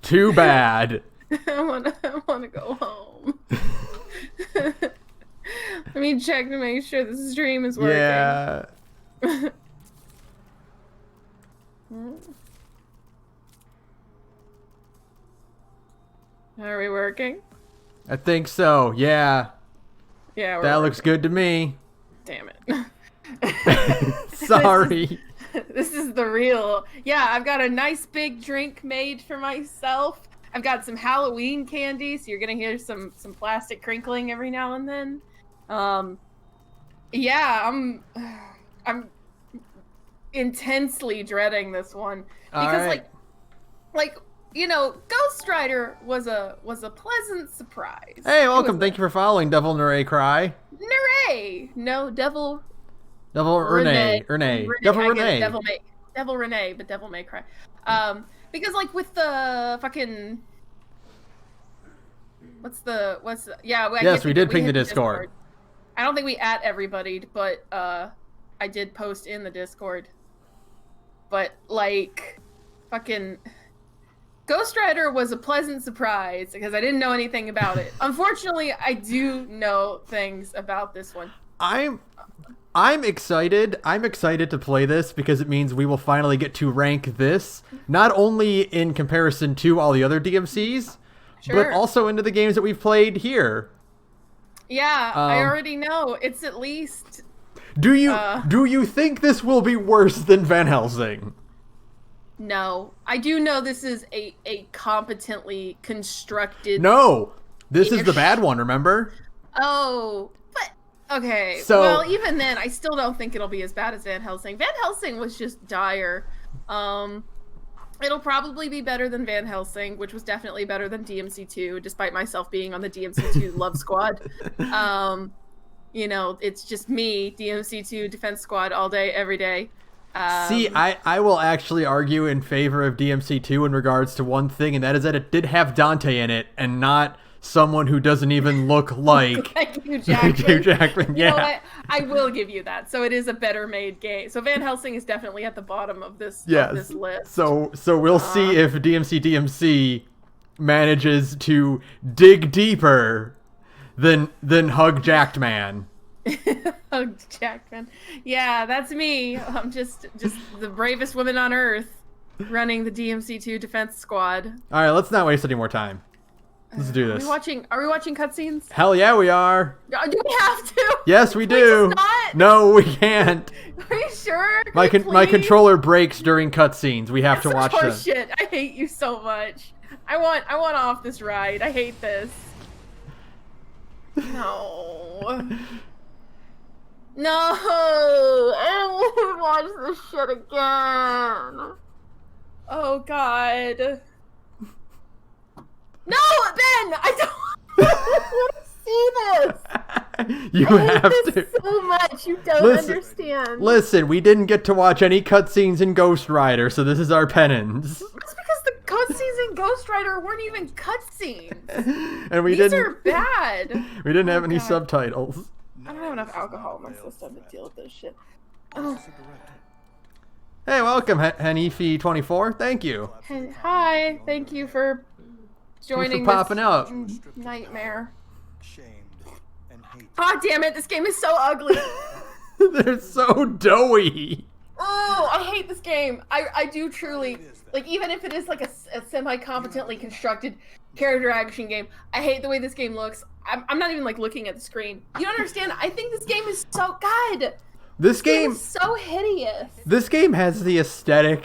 Too bad. I wanna go home. Let me check to make sure the stream is working. Yeah. Are we working? I think so. Yeah. Yeah, That looks good to me. Damn it. Sorry. This is the real. Yeah, I've got a nice big drink made for myself. I've got some Halloween candy, so you're gonna hear some plastic crinkling every now and then. Yeah, I'm intensely dreading this one because like you know, Ghost Rider was a pleasant surprise. Hey, welcome. Thank you for following Devil Nere Cry. Nere! No, Devil Renee. Devil Renee. Devil Renee, but Devil May Cry. Because like with the fucking what's the yeah. Yes, we did ping the Discord. I don't think we at everybody, but I did post in the Discord. But like, fucking Ghost Rider was a pleasant surprise because I didn't know anything about it. Unfortunately, I do know things about this one. I'm excited. I'm excited to play this because it means we will finally get to rank this, not only in comparison to all the other DMCs, but also into the games that we've played here. Yeah, I already know. It's at least... Do you think this will be worse than Van Helsing? No. I do know this is a competently constructed... No! This is the bad one, remember? Oh... Okay, so, well, even then, I still don't think it'll be as bad as Van Helsing. Van Helsing was just dire. It'll probably be better than Van Helsing, which was definitely better than DmC 2, despite myself being on the DmC 2 Love Squad. You know, it's just me, DmC 2 Defense Squad all day, every day. See, I will actually argue in favor of DmC 2 in regards to one thing, and that is that it did have Dante in it, and not... someone who doesn't even look like Hugh Jackman. Yeah. You know what? I will give you that. So it is a better made game. So Van Helsing is definitely at the bottom of this list. So we'll see if DmC manages to dig deeper than Hug Jackman. Hug Jackman. Yeah, that's me. I'm just the bravest woman on earth running the DmC2 Defense Squad. All right, let's not waste any more time. Let's do this. Are we watching cutscenes? Hell yeah, we are. Do we have to? Yes, we do. No, we can't. Are you sure? My controller breaks during cutscenes. We have to watch them. Shit! I hate you so much. I want off this ride. I hate this. No. No. I don't want to watch this shit again. Oh God. No, Ben! I don't want to see this! You have to. So much, you don't understand. Listen, we didn't get to watch any cutscenes in Ghost Rider, so this is our penance. That's because the cutscenes in Ghost Rider weren't even cutscenes. And These are bad. We didn't have any subtitles. I don't have enough alcohol in my system to deal with this shit. Oh. Hey, welcome, Hanifi24. Thank you. Hi, thank you for... joining for popping up. Nightmare. Ah, damn it! This game is so ugly. They're so doughy. Oh, I hate this game. I do truly like, even if it is like a semi-competently constructed character action game. I hate the way this game looks. I'm not even like looking at the screen. You don't understand. I think this game is so good. This game is so hideous. This game has the aesthetic.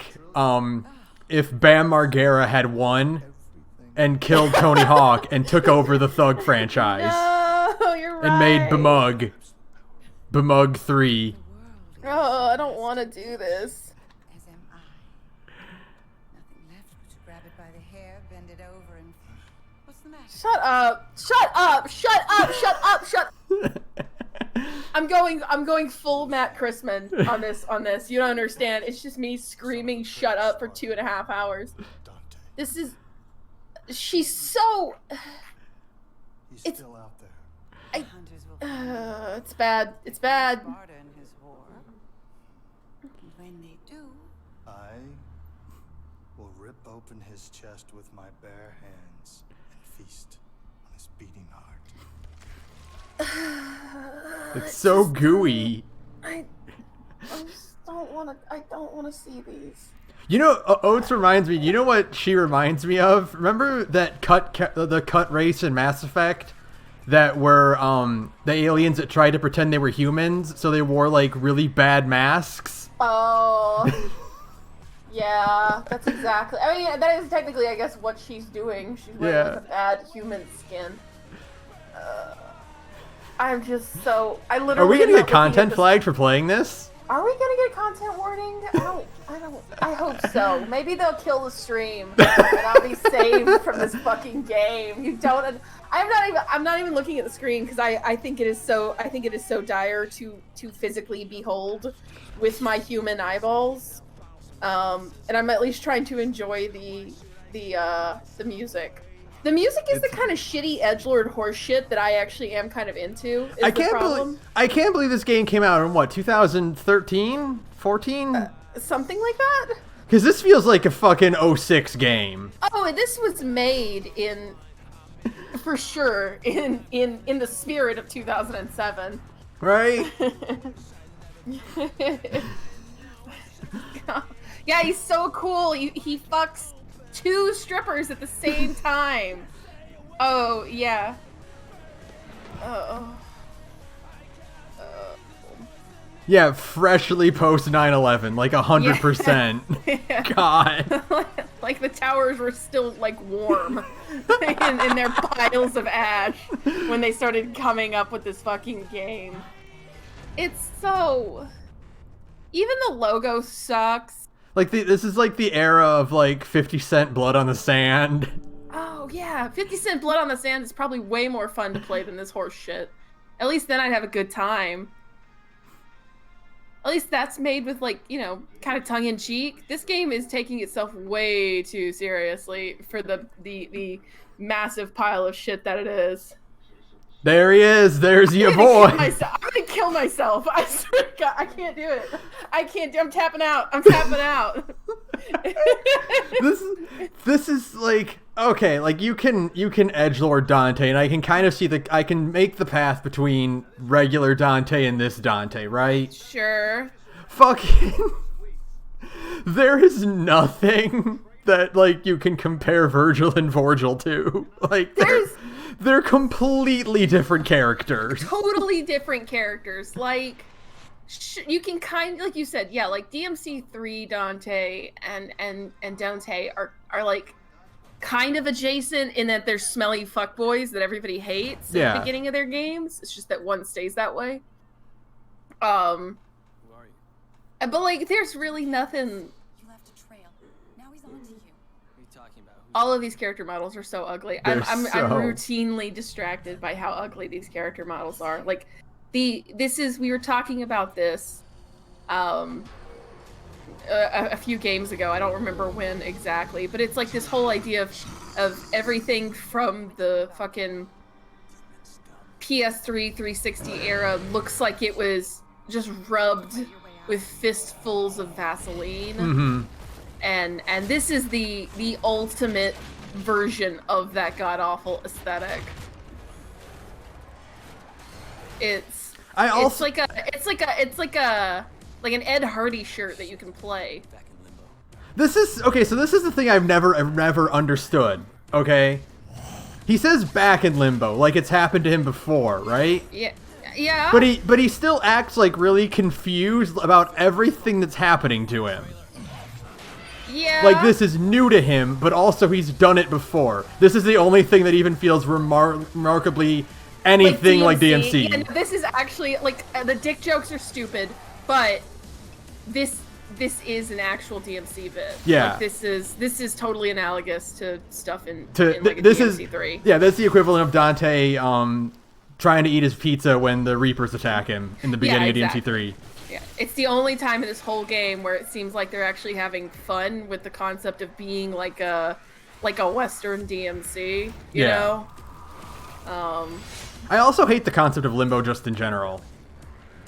If Bam Margera had won and killed Tony Hawk and took over the Thug franchise. No, you're right. And made Bemug 3. Oh, I don't want to do this. As am I. Nothing left but to grab it by the hair, bend it over, and what's the matter? Shut up! Shut up! Shut up! Shut up! Shut. I'm going full Matt Christman on this. You don't understand. It's just me screaming "shut up" for 2.5 hours. This is. She's so. He's still out there. It's bad. It's bad. When they do, I will rip open his chest with my bare hands and feast on his beating heart. It's so gooey. I just don't want to. I don't want to see these. You know, Oates reminds me. You know what she reminds me of? Remember that the cut race in Mass Effect that were the aliens that tried to pretend they were humans, so they wore like really bad masks. Oh, yeah, that's exactly. I mean, that is technically, I guess, what she's doing. She's wearing like a bad human skin. I'm just so. I literally. Are we gonna get content flagged for playing this? Are we gonna get content warning? I hope so. Maybe they'll kill the stream and I'll be saved from this fucking game. You don't. I'm not even looking at the screen because I think it is so. I think it is so dire to physically behold with my human eyeballs. And I'm at least trying to enjoy the music. The music is the kind of shitty edgelord horse shit that I actually am kind of into. I can't believe this game came out in what, 2013, 14, something like that. Because this feels like a fucking 06 game. Oh, and this was made in, for sure, in the spirit of 2007. Right. Yeah, he's so cool. He fucks 2 strippers at the same time. Oh, yeah. Yeah, freshly post 9/11, like 100%. Yeah. God. Like the towers were still like warm in their piles of ash when they started coming up with this fucking game. It's so. Even the logo sucks. Like this is like the era of like 50 Cent Blood on the Sand. Oh yeah, 50 Cent Blood on the Sand is probably way more fun to play than this horse shit. At least then I'd have a good time. At least that's made with like, you know, kind of tongue-in-cheek. This game is taking itself way too seriously for the massive pile of shit that it is. There he is. There's your boy. I'm gonna kill myself. I swear to God, I can't do it. I can't do. I'm tapping out. I'm tapping out. This is like, okay, like you can edgelord Dante, and I can kind of see I can make the path between regular Dante and this Dante, right? Sure. Fucking there is nothing that like you can compare Virgil and Vorgil to. Like they're completely different characters. Totally different characters. Like you can kind of, like you said, yeah, like DMC 3 Dante and Dante are like kind of adjacent in that they're smelly fuckboys that everybody hates at the beginning of their games. It's just that one stays that way. But like there's really nothing. You left a trail. Now he's on to you. What are you talking about? All of these character models are so ugly. I'm routinely distracted by how ugly these character models are. Like we were talking about this a few games ago. I don't remember when exactly, but it's like this whole idea of everything from the fucking PS3 360 era looks like it was just rubbed with fistfuls of Vaseline. Mm-hmm. And this is the ultimate version of that god-awful aesthetic. It's like an Ed Hardy shirt that you can play. This is okay, so this is the thing I've never understood, okay? He says back in limbo, like it's happened to him before, right? Yeah. Yeah. But he still acts like really confused about everything that's happening to him. Yeah. Like this is new to him, but also he's done it before. This is the only thing that even feels remarkably anything like DmC. And this is actually like the dick jokes are stupid, but this is an actual DmC bit. Yeah. Like, this is totally analogous to stuff in like this DMC 3. Yeah, that's the equivalent of Dante trying to eat his pizza when the Reapers attack him in the beginning of DmC 3. Yeah, it's the only time in this whole game where it seems like they're actually having fun with the concept of being like a Western DmC, you know? I also hate the concept of limbo just in general.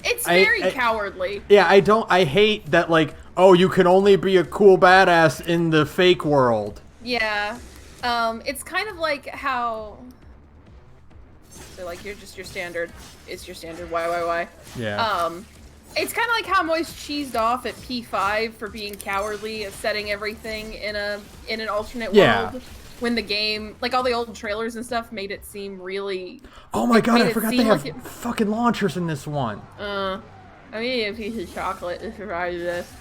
It's very cowardly. Yeah, I hate that, like, Oh, you can only be a cool badass in the fake world. Yeah. It's kind of like how... So, like, you're just your standard... It's your standard why. Yeah. It's kind of like how I'm always cheesed off at P5 for being cowardly at setting everything in an alternate world. When the game, like all the old trailers and stuff, made it seem really... Oh my god, I forgot they have fucking launchers in this one. I need a piece of chocolate to survive this.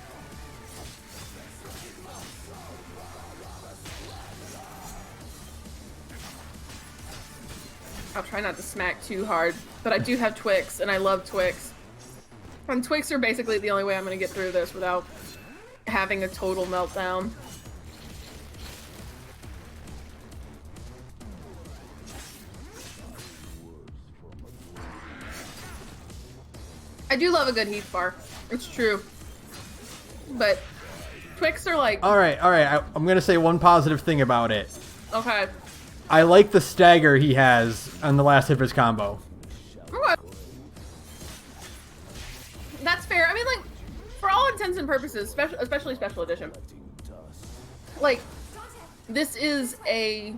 I'll try not to smack too hard, but I do have Twix, and I love Twix. And Twix are basically the only way I'm going to get through this without having a total meltdown. I do love a good Heath bar. It's true. But Twix are like... Alright. I'm going to say one positive thing about it. Okay. I like the stagger he has on the last hit of his combo. Okay. That's fair. I mean, like, for all intents and purposes, especially Special Edition, like, this is a...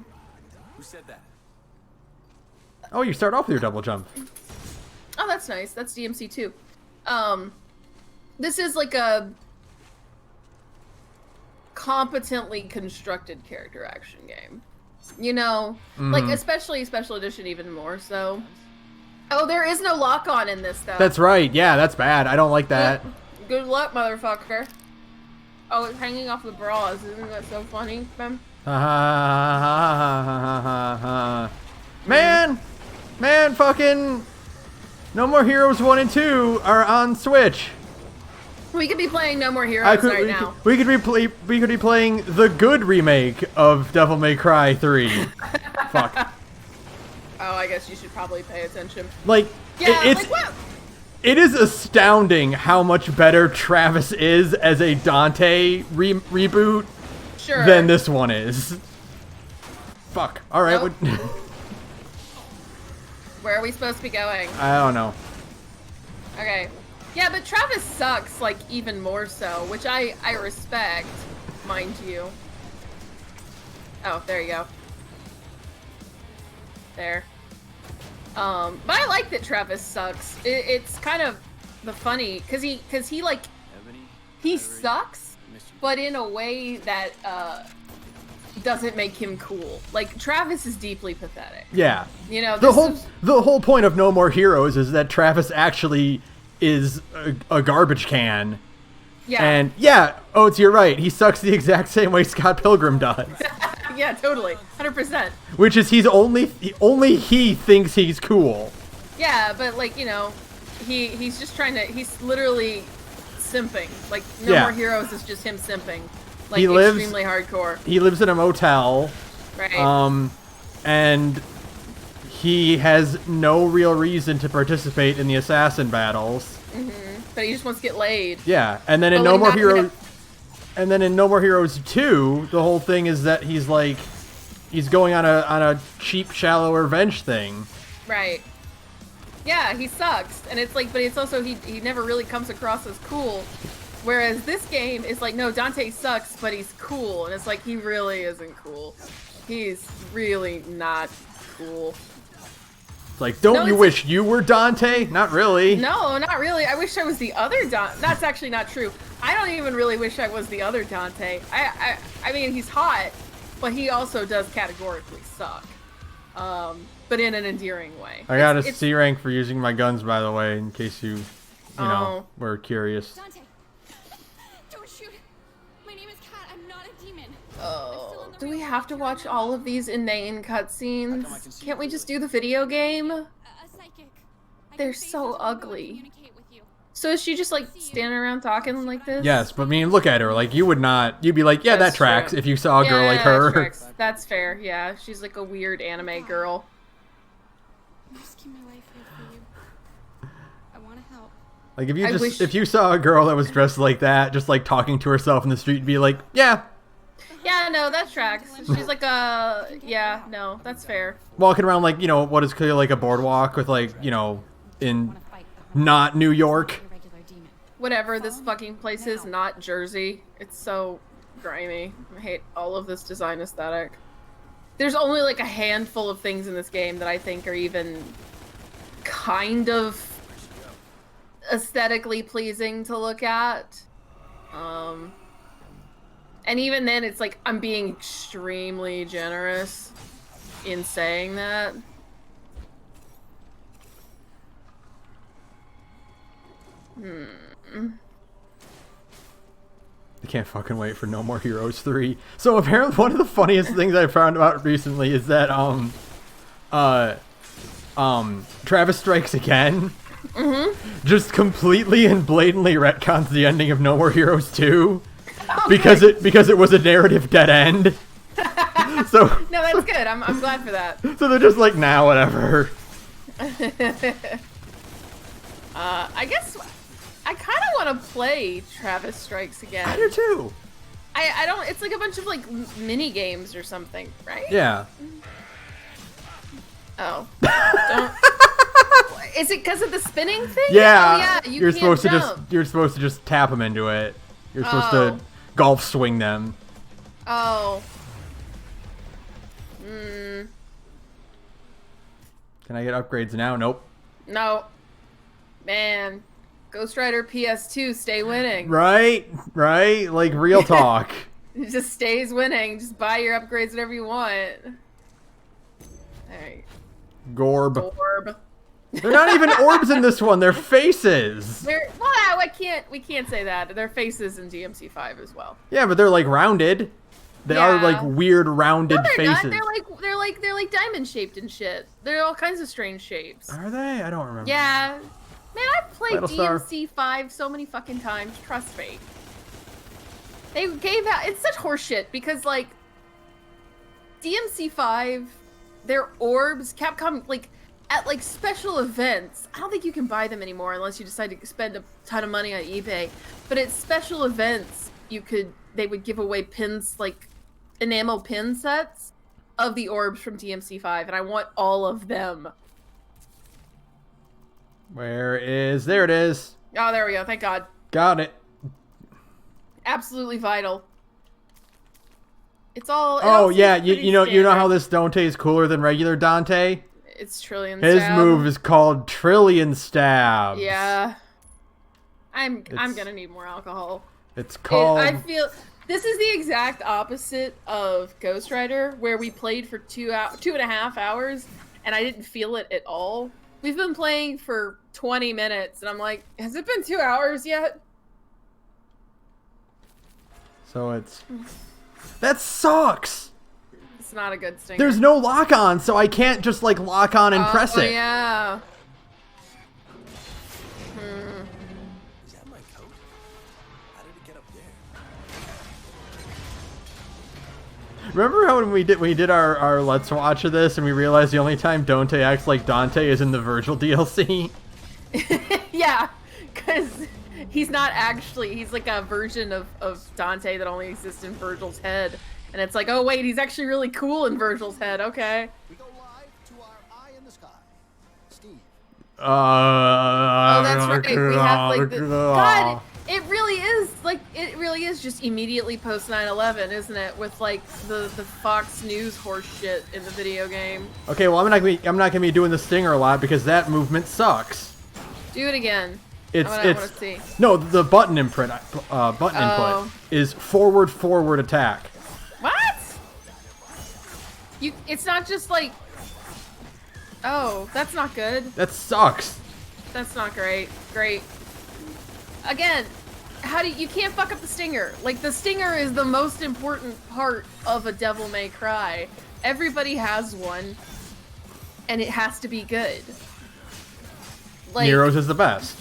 Who said that? Oh, you start off with your double jump. Oh, that's nice. That's DmC too. This is like a competently constructed character action game. You know, like especially Special Edition even more so. Oh, there is no lock-on in this though. That's right. Yeah, that's bad. I don't like that. Good luck, motherfucker. Oh, it's hanging off the bras. Isn't that so funny, Ben? Man, fucking No More Heroes 1 and 2 are on Switch. We could be playing No More Heroes right now. We could be playing the good remake of Devil May Cry 3. Fuck. Oh, I guess you should probably pay attention. Like, Yeah, it is astounding how much better Travis is as a Dante reboot than this one is. Fuck. All right. Nope. Where are we supposed to be going? I don't know. Okay. Yeah, but Travis sucks, like, even more so, which I respect, mind you. Oh, there you go. There. But I like that Travis sucks. It's kind of the funny, cause he like, he sucks, but in a way that, doesn't make him cool. Like, Travis is deeply pathetic. Yeah. You know, the whole point of No More Heroes is that Travis actually is a garbage can. Yeah. And yeah, Oates, you're right. He sucks the exact same way Scott Pilgrim does. Yeah, totally. 100%. Which is only he thinks he's cool. Yeah, but like, you know, he's just trying to, he's literally simping. Like, No More Heroes is just him simping. Like, extremely hardcore. He lives in a motel. Right. And he has no real reason to participate in the assassin battles. But he just wants to get laid. Yeah, and then in No More Heroes, and then in No More Heroes 2, the whole thing is that he's like, he's going on a cheap, shallow revenge thing. Right. Yeah, he sucks, and it's like, but it's also he never really comes across as cool. Whereas this game is like, no, Dante sucks, but he's cool, and it's like he really isn't cool. He's really not cool. It's like, don't you wish you were Dante? Not really. No, not really. I wish I was the other Dante. That's actually not true. I don't even really wish I was the other Dante. I mean, he's hot, but he also does categorically suck. But in an endearing way. I got a C rank for using my guns, by the way, in case you know, were curious. Dante, don't shoot. My name is Kat. I'm not a demon. Oh, do we have to watch all of these inane cutscenes? Can't we just do the video game? A psychic. They're so ugly. So is she just like standing around talking like this? Yes, but I mean, look at her. Like, you would not. You'd be like, yeah, that tracks. True. If you saw a girl like her. That tracks. That's fair. Yeah, she's like a weird anime girl. I'm risking my life here for you. I want to help. Like, if you saw a girl that was dressed like that, just like talking to herself in the street, you'd be like, yeah. Yeah, no, that tracks. She's like yeah, no, that's fair. Walking around like, you know, what is clearly like a boardwalk with like, you know, in not New York. whatever this fucking place is, not Jersey. It's so grimy. I hate all of this design aesthetic. There's only like a handful of things in this game that I think are even kind of aesthetically pleasing to look at. And even then, it's like I'm being extremely generous in saying that. I can't fucking wait for No More Heroes 3. So apparently one of the funniest things I found out recently is that Travis Strikes Again just completely and blatantly retcons the ending of No More Heroes 2 because it was a narrative dead end. So no, that's good. I'm glad for that. So they're just like, nah, whatever. I guess I kind of want to play Travis Strikes Again. I do too. I don't. It's like a bunch of like mini games or something, right? Yeah. Oh. Don't. Is it because of the spinning thing? Yeah. Oh, yeah. You're can't supposed jump. you're supposed to just tap them into it. You're supposed to golf swing them. Oh. Can I get upgrades now? Nope. No. Man. Ghost Rider PS2, stay winning. Right? Like, real talk. It just stays winning. Just buy your upgrades whenever you want. Alright. Gorb. Orb. They're not even orbs in this one. They're faces. We can't say that. They're faces in DMC 5 as well. Yeah, but they're like rounded. They are like weird rounded faces. Not. They're like diamond shaped and shit. They're all kinds of strange shapes. Are they? I don't remember. Yeah. Man, I've played Battlestar. DMC 5 so many fucking times. Trust me. They gave out. It's such horseshit because like DMC 5, their orbs, Capcom like at like special events. I don't think you can buy them anymore unless you decide to spend a ton of money on eBay. But at special events, they would give away pins, like enamel pin sets of the orbs from DMC 5, and I want all of them. There it is. Oh, there we go. Thank God. Got it. Absolutely vital. It's all. Oh yeah, you know how this Dante is cooler than regular Dante? It's Trillion His Stab. move is called Trillion Stabs. Yeah. I'm gonna need more alcohol. It's called. I feel this is the exact opposite of Ghost Rider, where we played for 2.5 hours, and I didn't feel it at all. We've been playing for 20 minutes, and I'm like, has it been 2 hours yet? So that sucks. It's not a good stinger. There's no lock on, so I can't just like lock on and press it. Yeah. Is that my coat? How did it get up there? Remember how when we did our Let's Watch of this and we realized the only time Dante acts like Dante is in the Virgil DLC? Yeah, because he's not actually, he's like a version of Dante that only exists in Virgil's head. And it's like, oh wait, he's actually really cool in Virgil's head, okay. We go live to our eye in the sky. Steve. Oh, that's right, we have like the, God, it really is just immediately post 9/11, isn't it? With like the Fox News horse shit in the video game. Okay, well I'm not gonna be doing the stinger a lot because that movement sucks. Do it again. I wanna see. No, the button input is forward attack. What? It's not just like. Oh, that's not good. That sucks. That's not great. Great. Again, you can't fuck up the stinger. Like, the stinger is the most important part of a Devil May Cry. Everybody has one, and it has to be good. Like, Nero's is the best.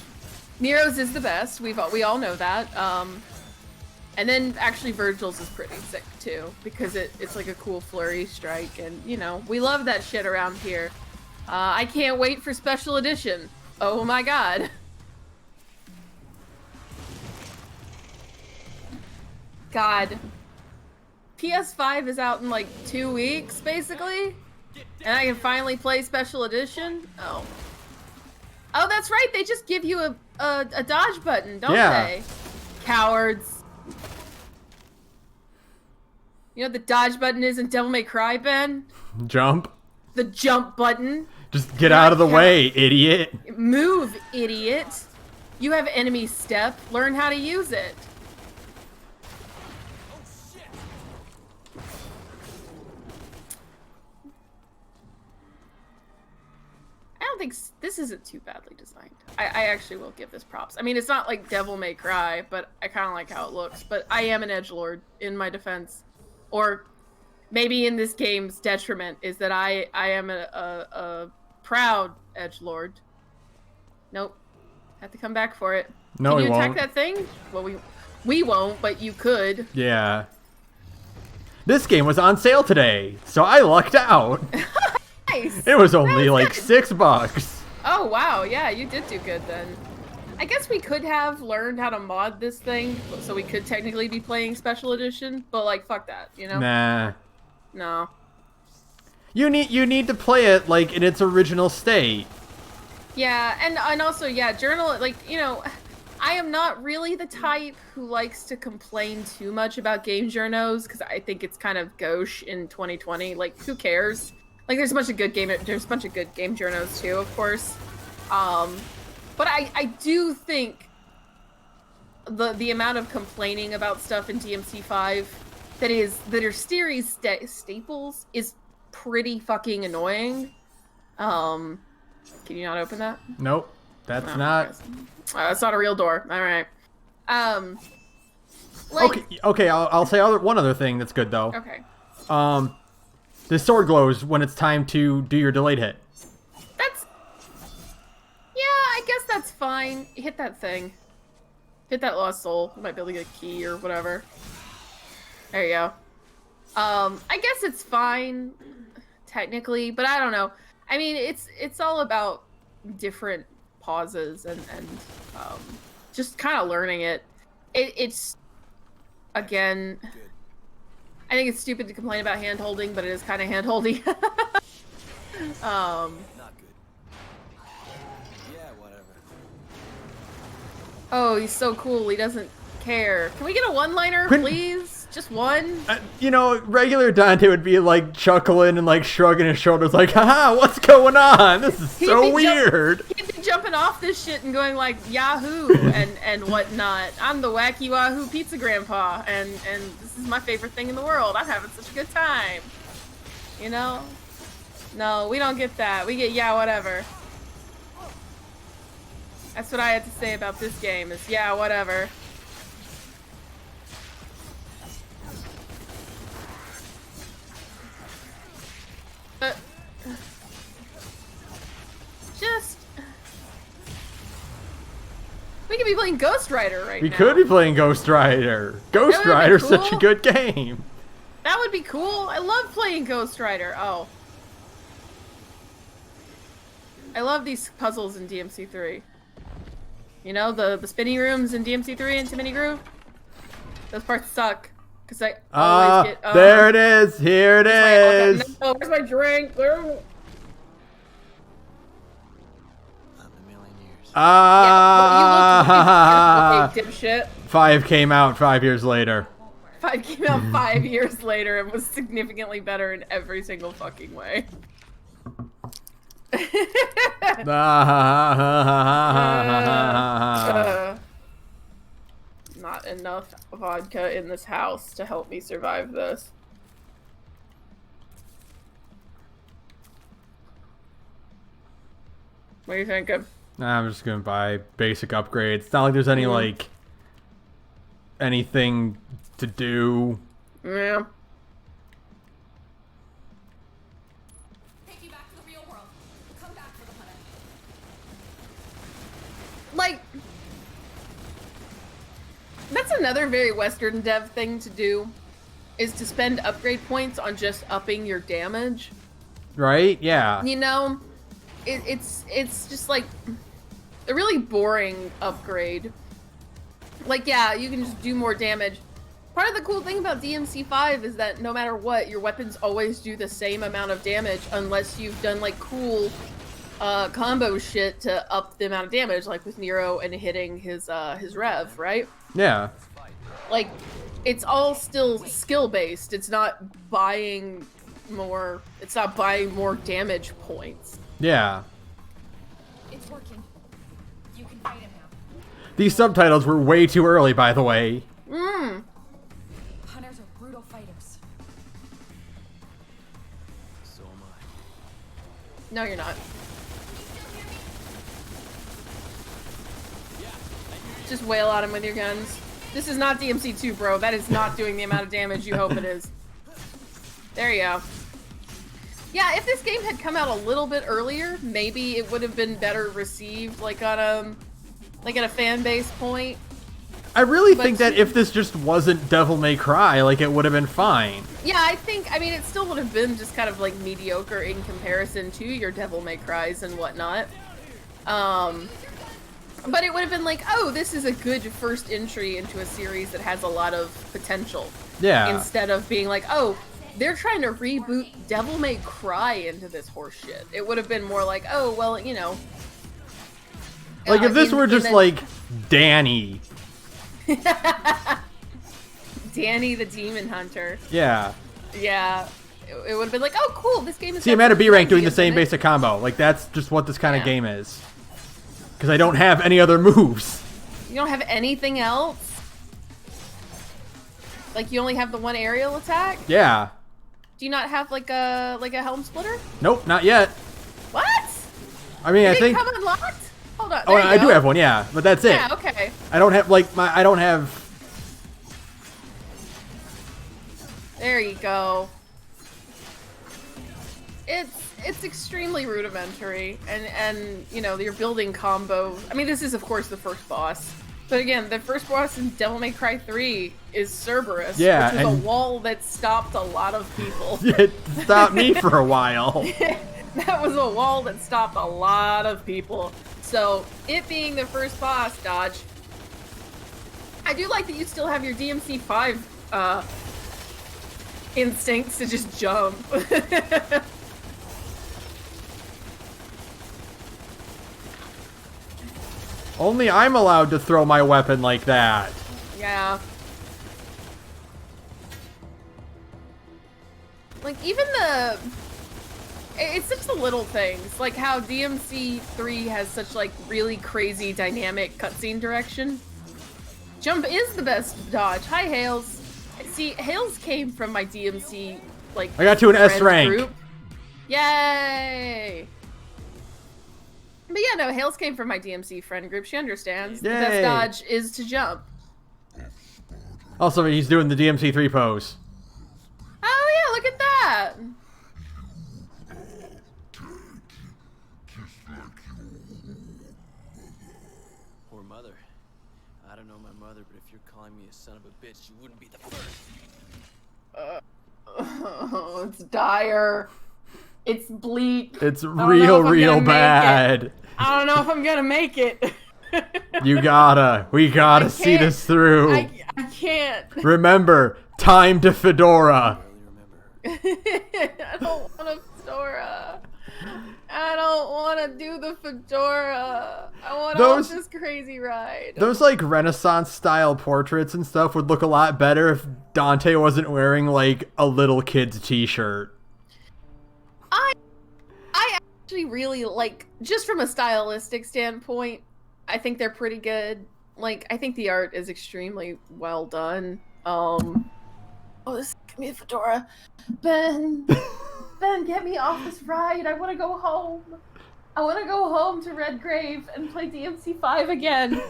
Nero's is the best. We all know that. And then actually Virgil's is pretty sick too, because it's like a cool flurry strike, and you know, we love that shit around here. I can't wait for special edition. Oh my god. God. PS5 is out in like 2 weeks, basically, and I can finally play special edition. Oh, that's right. They just give you a dodge button, don't Yeah. they? Cowards. You know what the dodge button is in Devil May Cry, Ben? Jump. The jump button. Just get out of the way, idiot. Move, idiot. You have enemy step. Learn how to use it. I don't think this isn't too badly designed. I actually will give this props. I mean, it's not like Devil May Cry, but I kind of like how it looks. But I am an edgelord, in my defense. Or maybe in this game's detriment is that I am a proud edgelord. Nope. Have to come back for it. No, Can you we attack won't. that thing? Well, we won't, but you could. Yeah. This game was on sale today, so I lucked out. Nice. It was only That was like good. $6. Oh, wow. Yeah, you did do good then. I guess we could have learned how to mod this thing, so we could technically be playing Special Edition, but, like, fuck that, you know? Nah. No. You need to play it like in its original state. Yeah, and also, yeah, journal, like, you know, I am not really the type who likes to complain too much about game journos, because I think it's kind of gauche in 2020. Like, who cares? Like, there's a bunch of good game journos too, of course. But I do think the amount of complaining about stuff in DMC 5 that are series staples is pretty fucking annoying. Can you not open that? Nope. That's Oh, not. that's not a real door. All right. Like, Okay. I'll say one other thing that's good though. okay. The sword glows when it's time to do your delayed hit. That's. Yeah, I guess that's fine. Hit that thing. Hit that lost soul. You might be able to get a key or whatever. There you go. I guess it's fine, technically, but I don't know. I mean, it's all about different pauses and just kind of learning it. It's again. I think it's stupid to complain about hand holding, but it is kind of hand holding. Not good. Yeah, whatever. Oh, he's so cool. He doesn't care. Can we get a one-liner, please? Just one? You know, regular Dante would be like chuckling and like shrugging his shoulders, like, haha, what's going on? This is He'd so be weird. He'd be jumping off this shit and going like Yahoo and whatnot. I'm the wacky Wahoo pizza grandpa, and this is my favorite thing in the world. I'm having such a good time. You know? No, we don't get that. We get yeah, whatever. That's what I had to say about this game is yeah, whatever. Just we could be playing Ghost Rider right We now. could be playing Ghost Rider. Ghost That would be Rider's such a cool. good game. That would be cool. I love playing Ghost Rider. Oh. I love these puzzles in DMC3. You know, the spinny rooms in DMC3 and Timothy Groove? Those parts suck. Because I always get... there it is. Here it is. Okay, no, where's my drink? Not in a million years. Yeah, you look dipshit. 5 came out 5 years later. 5 came out 5 years later and was significantly better in every single fucking way. Not enough vodka in this house to help me survive this. What do you think? I'm just gonna buy basic upgrades. It's not like there's any like anything to do. Yeah. Take you back to the real world. Come back for the hunter. Like, that's another very Western dev thing to do, is to spend upgrade points on just upping your damage. Right? Yeah. You know, it's just like a really boring upgrade. Like, yeah, you can just do more damage. Part of the cool thing about DMC 5 is that no matter what, your weapons always do the same amount of damage unless you've done like cool combo shit to up the amount of damage, like with Nero and hitting his rev, right? Yeah. Like, it's all still skill based. It's not buying more. It's not buying more damage points. Yeah. It's working. You can fight him now. These subtitles were way too early, by the way. Mmm. Hunters are brutal fighters. So am I. No, you're not. Just wail on him with your guns. This is not DMC 2, bro. That is not doing the amount of damage you hope it is. There you go. Yeah, if this game had come out a little bit earlier, maybe it would have been better received, like on a, like at a fan base point. I really think that if this just wasn't Devil May Cry, like, it would have been fine. Yeah, I mean, it still would have been just kind of like mediocre in comparison to your Devil May Cries and whatnot. But it would have been like, oh, this is a good first entry into a series that has a lot of potential. Yeah. Instead of being like, oh, they're trying to reboot Devil May Cry into this horse shit. It would have been more like, oh, well, you know. Like, if this were just, like, Danny. Danny the Demon Hunter. Yeah. Yeah. It would have been like, oh, cool, this game is... See, I'm at a B rank doing the same basic combo. Like, that's just what this kind of game is. Because I don't have any other moves. You don't have anything else? Like, you only have the one aerial attack? Yeah. Do you not have, like a helm splitter? Nope, not yet. What? I mean, I Did think... it come unlocked? Hold on. Oh, I do have one, yeah. But that's it. Yeah, okay. I don't have, like, I don't have... There you go. It's extremely rudimentary, and you know, you're building combo. I mean, this is of course the first boss, but again, the first boss in Devil May Cry 3 is Cerberus, yeah, which was a wall that stopped a lot of people. It stopped me for a while. That was a wall that stopped a lot of people. So it being the first boss, Dodge. I do like that you still have your DMC 5 instincts to just jump. Only I'm allowed to throw my weapon like that. Yeah. Like, even the... It's just the little things. Like how DMC 3 has such, like, really crazy dynamic cutscene direction. Jump is the best dodge. Hi, Hales. See, Hales came from my DMC, like, I got to an S rank. Group. Yay! But yeah, no, Hales came from my DMC friend group. She understands. Yay. The best dodge is to jump. Also, he's doing the DMC 3 pose. Oh yeah, look at that! Poor mother. I don't know my mother, but if you're calling me a son of a bitch, you wouldn't be the first. Oh, it's dire. It's bleak. It's real bad. I don't know if I'm gonna make it. We gotta see this through. I can't. Remember, time to Fedora. I don't want a fedora. I don't want to do the fedora. I want all this crazy ride. Those, like, Renaissance-style portraits and stuff would look a lot better if Dante wasn't wearing, like, a little kid's t-shirt. I actually really, like, just from a stylistic standpoint, I think they're pretty good. Like, I think the art is extremely well done. Oh, this give me a fedora. Ben, get me off this ride. I want to go home. I want to go home to Redgrave and play DMC 5 again.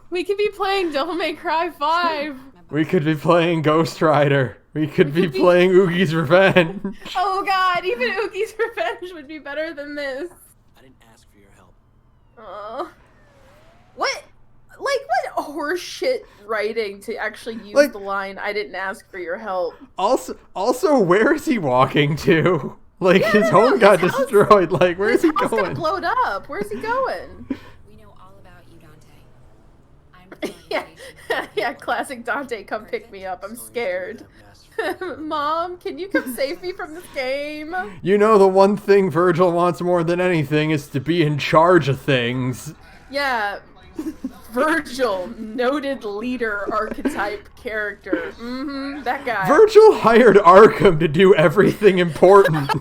We could be playing Devil May Cry 5. We could be playing Ghost Rider. We could be playing Oogie's Revenge. Oh god, even Oogie's Revenge would be better than this. I didn't ask for your help. What? Like, what horseshit writing to actually use Like, the line, I didn't ask for your help. Also, where is he walking to? Like, Yeah, his no, home got his house- destroyed. Like, where is he His house going? got blown up. Where's he going? We know all about you, Dante. I'm Yeah, yeah, classic Dante, come pick me up. I'm scared. Mom, can you come save me from this game? You know, the one thing Virgil wants more than anything is to be in charge of things. Yeah, Virgil, noted leader archetype character. That guy. Virgil hired Arkham to do everything important.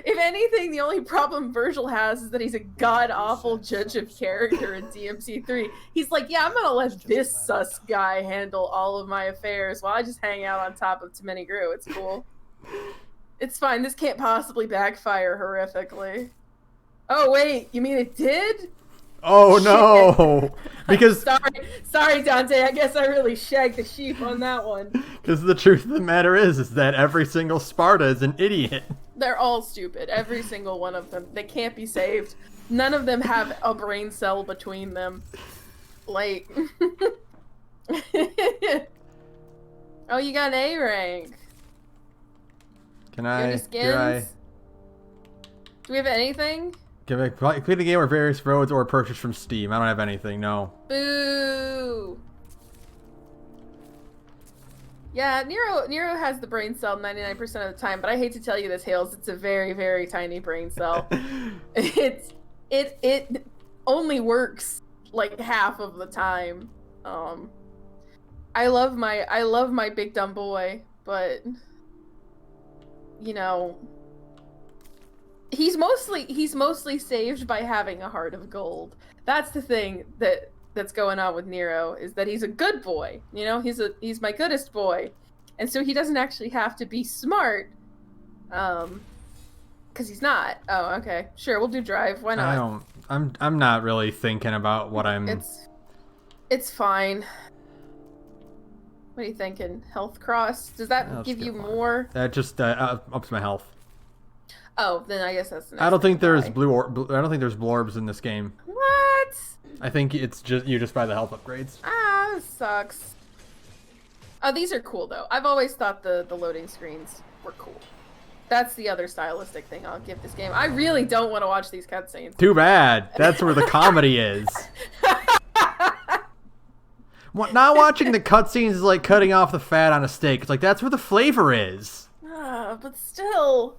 If anything, the only problem Virgil has is that he's a god-awful judge of character in DMC 3. He's like, yeah, I'm gonna let this sus guy handle all of my affairs while I just hang out on top of Too Many Gru. It's cool. It's fine. This can't possibly backfire horrifically. Oh, wait. You mean it did? Oh, no. Because... Sorry, Dante. I guess I really shagged the sheep on that one. Because the truth of the matter is that every single Sparta is an idiot. They're all stupid. Every single one of them. They can't be saved. None of them have a brain cell between them. Like... Oh, you got an A rank. Can Do you I... have any skins? Do we have anything? Complete the game or various roads or purchase from Steam. I don't have anything, no. Boo! Yeah, Nero has the brain cell 99% of the time, but I hate to tell you this, Hales, it's a very, very tiny brain cell. It only works like half of the time. I love my big dumb boy, but you know, he's mostly saved by having a heart of gold. That's the thing that's going on with Nero, is that he's a good boy. You know, he's my goodest boy, and so he doesn't actually have to be smart, because he's not. Oh, okay, sure, we'll do drive. Why not? I'm not really thinking about what I'm. It's fine. What are you thinking? Health cross? Does that give you more? That just ups my health. Oh, then I guess that's. I don't think there's I don't think there's blorbs in this game. What? I think it's just you just buy the health upgrades. Ah, this sucks. Oh, these are cool though. I've always thought the loading screens were cool. That's the other stylistic thing I'll give this game. I really don't want to watch these cutscenes. Too bad. That's where the comedy is. Not watching the cutscenes is like cutting off the fat on a steak. It's like that's where the flavor is. But still,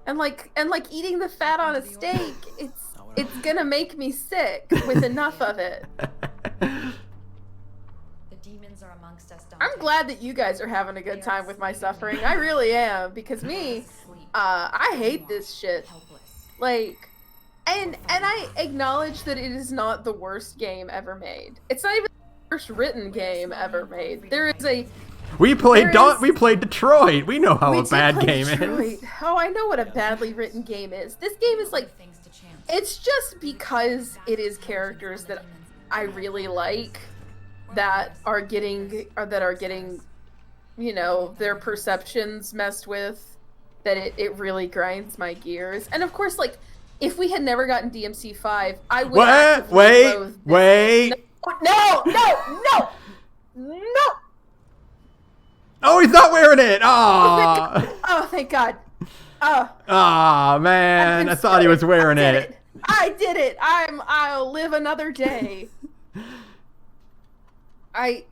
and like eating the fat on a steak, it's gonna make me sick with enough of it. The demons are amongst us, Dante. I'm glad that you guys are having a good time with my suffering. I really am, because me, I hate this shit. Like, and I acknowledge that it is not the worst game ever made. It's not even first written game ever made. There is a we played Detroit. We know how a bad game is. Oh, I know what a badly written game is. This game is like, it's just because it is characters that I really like that are getting you know, their perceptions messed with, that it really grinds my gears. And of course, like, if we had never gotten DMC 5, I would wait. No! Oh, he's not wearing it! Aww. Oh, thank God. Aw, man. I thought he was wearing it. I did it! I'll live another day. Even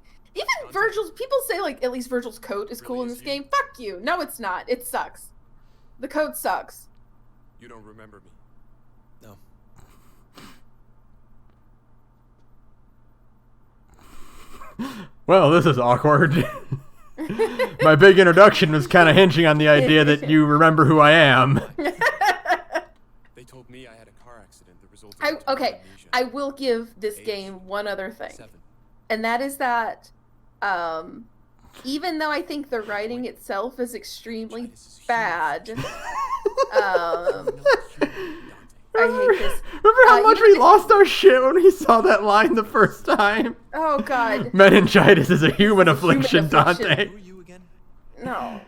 Virgil's, people say, like, at least Virgil's coat is cool in this game. Fuck you. No, it's not. It sucks. The coat sucks. You don't remember me? No. Well, this is awkward. My big introduction was kind of hinging on the idea that you remember who I am. They told me I had a car accident that resulted in okay, amnesia. I will give this game one other thing. And that is that, even though I think the writing itself is extremely bad, I hate this. Remember how much we lost our shit when we saw that line the first time? Oh, God. Meningitis is a human affliction, Dante. Who are you again? No.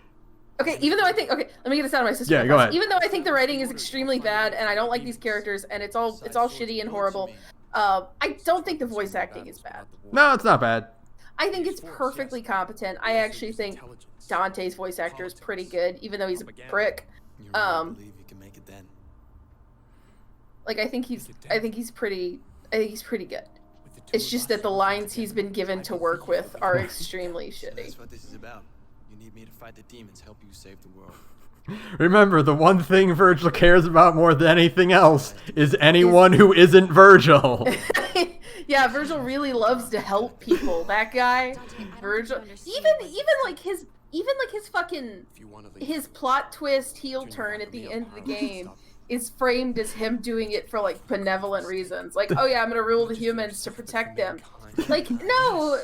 Okay, even though I think, okay, let me get this out of my system. Yeah, go ahead. Even though I think the writing is extremely bad and I don't like these characters and it's all shitty and horrible, I don't think the voice acting is bad. No, it's not bad. I think it's perfectly competent. I actually think Dante's voice actor is pretty good, even though he's a prick. You really believe you can make it then? Like, I think he's pretty good. With the It's just that the lines he's been given to work with are extremely So shitty. that's what this is about. You need me to fight the demons, help you save the world. Remember, the one thing Virgil cares about more than anything else is anyone who isn't Virgil. Yeah, Virgil really loves to help people. That guy, Virgil, even like his fucking If you want to leave, his plot twist heel turn at the end of the game is framed as him doing it for like benevolent reasons. Like, oh yeah, I'm gonna rule the humans to protect them. Like, no,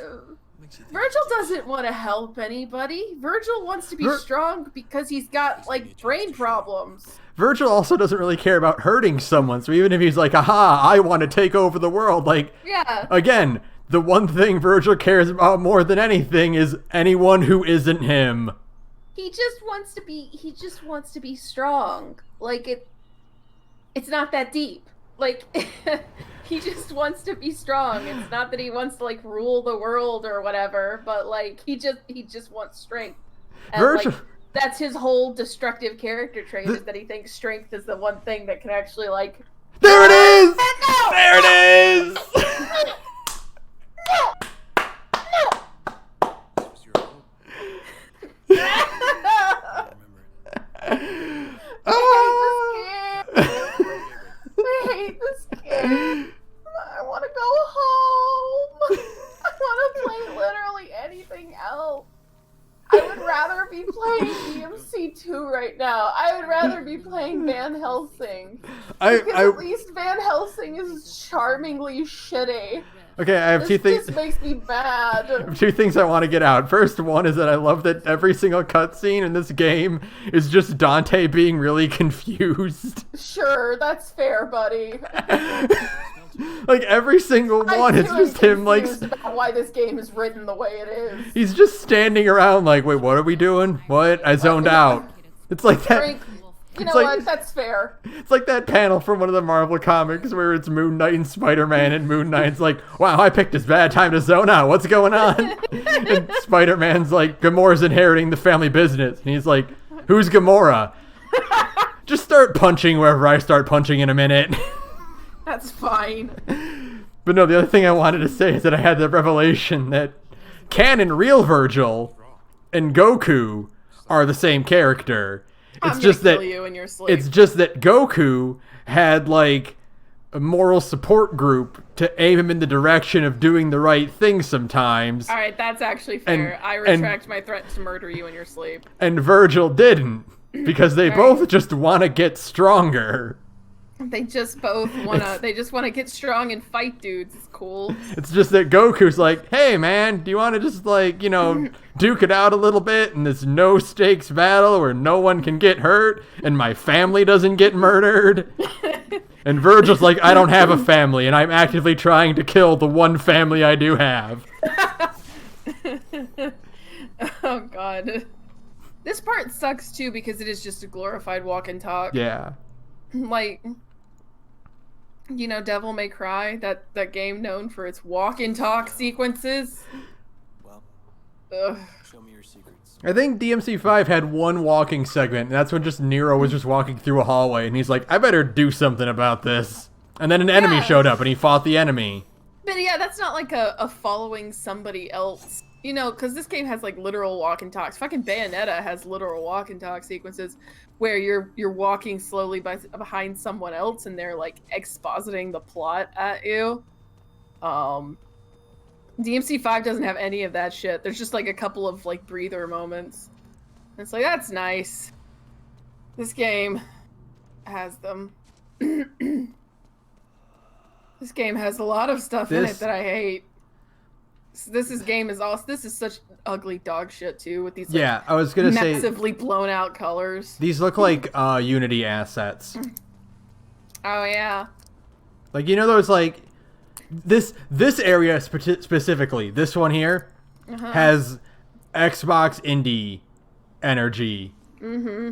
Virgil doesn't want to help anybody. Virgil wants to be strong because he's got like brain problems. Virgil also doesn't really care about hurting someone, so even if he's like, aha, I want to take over the world, like, Yeah. again, the one thing Virgil cares about more than anything is anyone who isn't him. He just wants to be strong. Like it's not that deep. Like he just wants to be strong. It's not that he wants to like rule the world or whatever, but like he just wants strength. And Virgil, like that's his whole destructive character trait is that he thinks strength is the one thing that can actually like there it is! No! There it is! this was your hope. Remember it. I hate this game. I want to go home. I want to play literally anything else. I would rather be playing DmC 2 right now. I would rather be playing Van Helsing. Because at least Van Helsing is charmingly shitty. Okay, I have two things. This makes me mad. Two things I want to get out. First one is that I love that every single cutscene in this game is just Dante being really confused. Sure, that's fair, buddy. Like every single one, it's just him like about why this game is written the way it is. he's just standing around like, wait, what are we doing? What? I zoned out. It's like that. Frank, you know like- what? That's fair. It's like that panel from one of the Marvel comics where it's Moon Knight and Spider-Man, and Moon Knight's like, wow, I picked this bad time to zone out. What's going on? And Spider-Man's like, Gamora's inheriting the family business. And he's like, who's Gamora? Just start punching wherever I start punching in a minute. That's fine. But no, the other thing I wanted to say is that I had the revelation that canon real Virgil and Goku are the same character. It's I'm just gonna that kill you in your sleep. it's just that Goku had like a moral support group to aim him in the direction of doing the right thing sometimes. All right, that's actually fair. I retract my threat to murder you in your sleep. And Virgil didn't because they both just want to get stronger. They just both wanna. They just wanna get strong and fight dudes. It's cool. It's just that Goku's like, hey man, do you want to just like, you know, duke it out a little bit in this no stakes battle where no one can get hurt and my family doesn't get murdered? And Virgil's like, I don't have a family and I'm actively trying to kill the one family I do have. Oh god. This part sucks too because it is just a glorified walk and talk. Yeah. Like, you know, Devil May Cry, that game known for its walk and talk sequences. Well, Ugh. show me your secrets. I think DmC 5 had one walking segment, and that's when just Nero was just walking through a hallway, and he's like, I better do something about this. And then an enemy showed up, and he fought the enemy. But yeah, that's not like a following somebody else. You know, because this game has like literal walk and talks. Fucking Bayonetta has literal walk and talk sequences where you're walking slowly behind someone else and they're like expositing the plot at you. DmC 5 doesn't have any of that shit. There's just like a couple of like breather moments. It's like, that's nice. This game has them. This game has a lot of stuff in it that I hate. This is such ugly dog shit too with these like, I was gonna say massively blown out colors. these look like Unity assets. Oh yeah. Like, you know those like this area specifically, this one here has Xbox indie energy. Mm-hmm.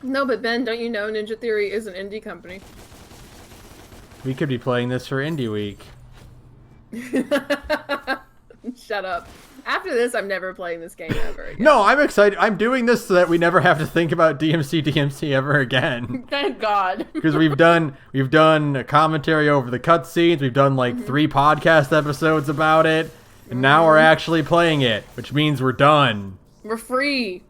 No, but Ben, don't you know Ninja Theory is an indie company? We could be playing this for Indie Week. Shut up. After this, I'm never playing this game ever again. No, I'm excited. I'm doing this so that we never have to think about DmC ever again. Thank God. Because we've done a commentary over the cutscenes. We've done like 3 podcast episodes about it, and now we're actually playing it, which means we're done. We're free.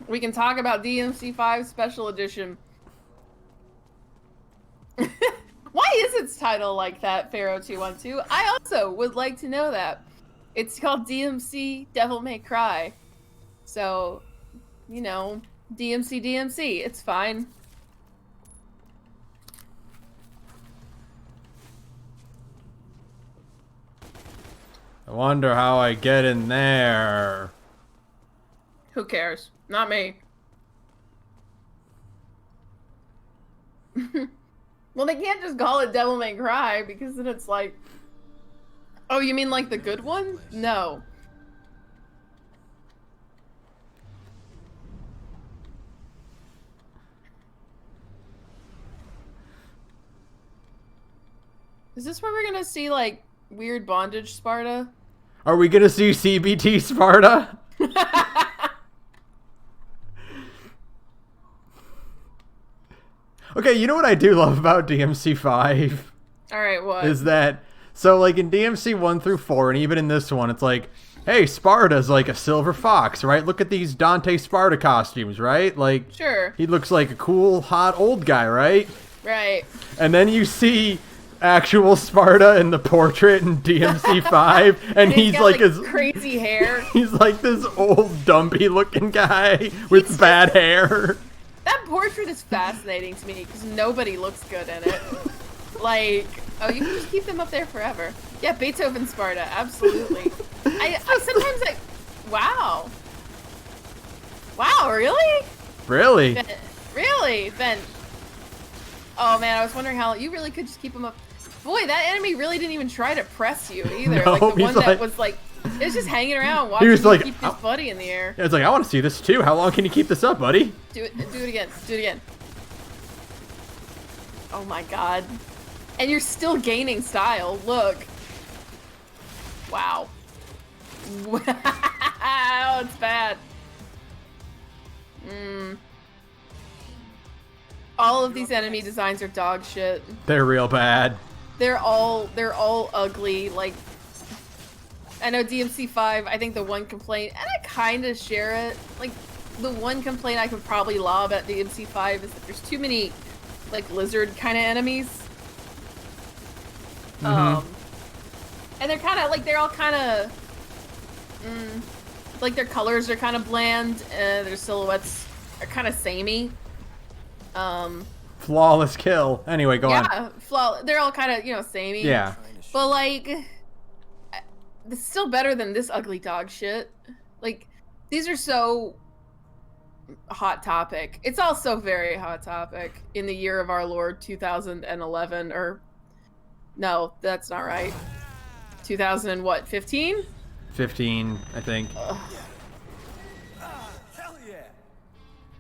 We can talk about DmC 5 Special Edition. Why is its title like that, Pharaoh212? I also would like to know that. It's called DmC Devil May Cry. So, you know, DmC. It's fine. I wonder how I get in there. Who cares? Not me. Well, they can't just call it Devil May Cry because then it's like... Oh, you mean like the good one? No. Is this where we're gonna see like weird bondage Sparta? Are we gonna see CBT Sparta? Okay, you know what I do love about DmC 5? Alright, what? Is that, so like in DmC 1 through 4, and even in this one, it's like, hey, Sparta's like a silver fox, right? Look at these Dante Sparta costumes, right? Like, sure. He looks like a cool, hot old guy, right? Right. And then you see actual Sparta in the portrait in DmC 5, and he's got, like his crazy hair. He's like this old dumpy looking guy with bad hair. That portrait is fascinating to me because nobody looks good in it. Like, oh, you can just keep them up there forever. Yeah, Beethoven Sparta, absolutely. I sometimes wow. Wow, really? Really? Really, Ben. Oh man, I was wondering how you really could just keep them up. Boy, that enemy really didn't even try to press you either. No, like the one like, that was like, it was just hanging around watching he was like, keep his buddy in the air. Yeah, it's like, I want to see this too. How long can you keep this up, buddy? Do it again. Do it again. Oh my god. And you're still gaining style. Look. Wow. Wow, it's bad. All of these enemy designs are dog shit. They're real bad. They're all ugly. Like, I know DmC 5, I think the one complaint, and I kind of share it, like, the one complaint I could probably lob at DmC 5 is that there's too many, like, lizard kind of enemies. And they're kind of, like, they're all kind of, like, their colors are kind of bland, their silhouettes are kind of samey. Flawless kill. Anyway, go on. Yeah, they're all kind of, you know, samey. Yeah. But, like, it's still better than this ugly dog shit. Like, these are so hot topic. It's also very hot topic in the year of our Lord 2011, or no, that's not right. 2015? 15, I think. Ugh. Hell yeah!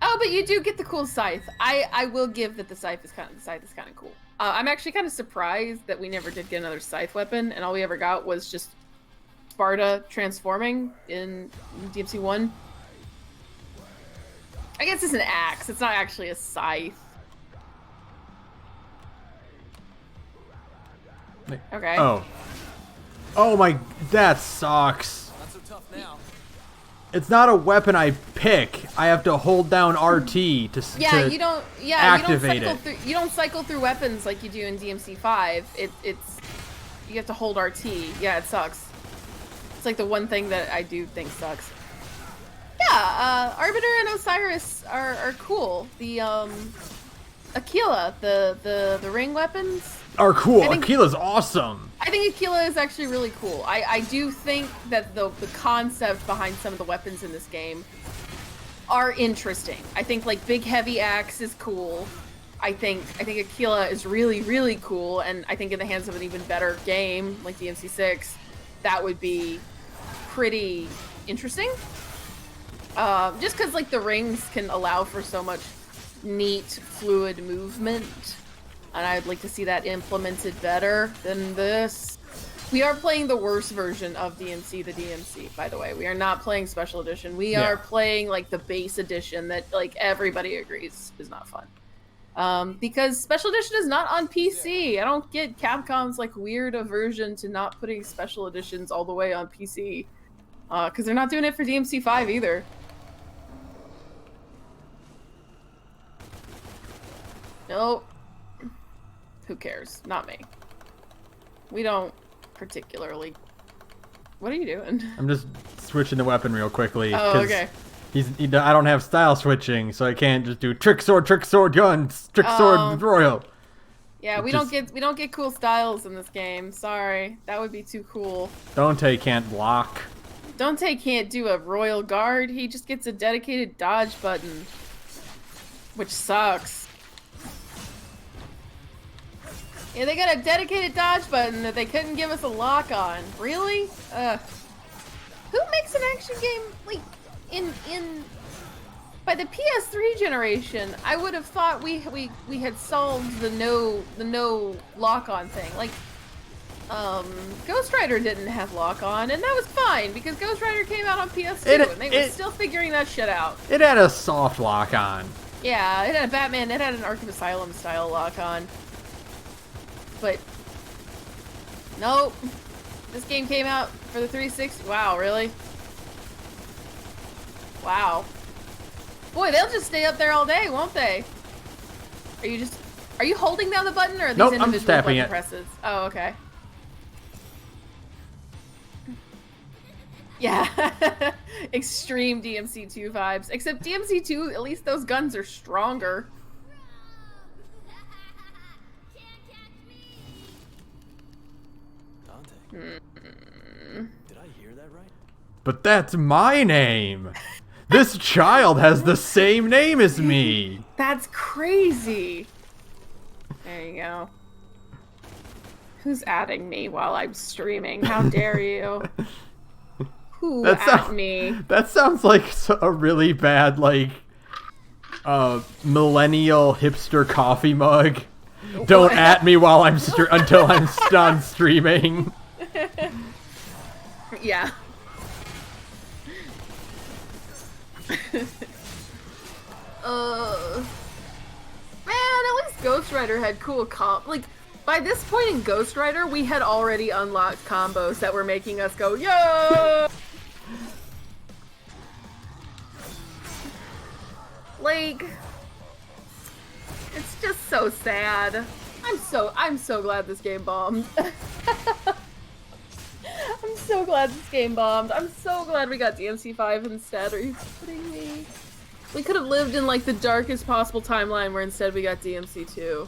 Oh, but you do get the cool scythe. I will give that the scythe is kind of cool. I'm actually kind of surprised that we never did get another scythe weapon, and all we ever got was just Sparta transforming in DmC 1. I guess it's an axe. It's not actually a scythe. Okay. Oh my, that sucks. Not so tough now. It's not a weapon I pick. I have to hold down RT to you don't activate you don't cycle through weapons like you do in DmC 5. It's you have to hold RT. Yeah, it sucks. It's like the one thing that I do think sucks. Yeah, Arbiter and Osiris are cool. The Aquila, the ring weapons are cool. Aquila's awesome. I think Aquila is actually really cool. I do think that the concept behind some of the weapons in this game are interesting. I think like big heavy axe is cool. I think Aquila is really, really cool, and I think in the hands of an even better game like DmC 6, that would be pretty interesting. Just because like the rings can allow for so much neat fluid movement, and I'd like to see that implemented better than this. We are playing the worst version of DmC, the DmC, by the way. We are not playing Special Edition. We are playing, like, the base edition that, like, everybody agrees is not fun. Because Special Edition is not on PC. I don't get Capcom's, like, weird aversion to not putting Special Editions all the way on PC. Because they're not doing it for DmC 5 either. Nope. Who cares? Not me. We don't particularly... What are you doing? I'm just switching the weapon real quickly. Oh, okay. I don't have style switching, so I can't just do trick sword, guns, trick sword, royal. Yeah, we don't get cool styles in this game. Sorry, that would be too cool. Dante can't block. Dante can't do a royal guard. He just gets a dedicated dodge button, which sucks. Yeah, they got a dedicated dodge button that they couldn't give us a lock on. Really? Who makes an action game like by the PS3 generation? I would have thought we had solved the no lock on thing. Like Ghost Rider didn't have lock on, and that was fine because Ghost Rider came out on PS2 and they were still figuring that shit out. It had a soft lock on. Yeah, it had a Batman, it had an Arkham Asylum style lock on. But nope. This game came out for the 360. Wow, really? Wow. Boy, they'll just stay up there all day, won't they? Are you holding down the button or are these individual I'm just tapping button it. presses? Oh, okay. Yeah. Extreme DMC2 vibes. Except DMC2, at least those guns are stronger. Did I hear that right? But that's my name. This child has the same name as me. That's crazy. There you go. Who's adding me while I'm streaming? How dare you? Who at me? That sounds like a really bad, like, millennial hipster coffee mug. Don't at me while I'm until I'm done streaming. Yeah. Man, at least Ghost Rider had cool like, by this point in Ghost Rider, we had already unlocked combos that were making us go, yo! Like, it's just so sad. I'm so glad this game bombed. I'm so glad this game bombed. I'm so glad we got DMC 5 instead. Are you kidding me? We could have lived in like the darkest possible timeline where instead we got DMC 2.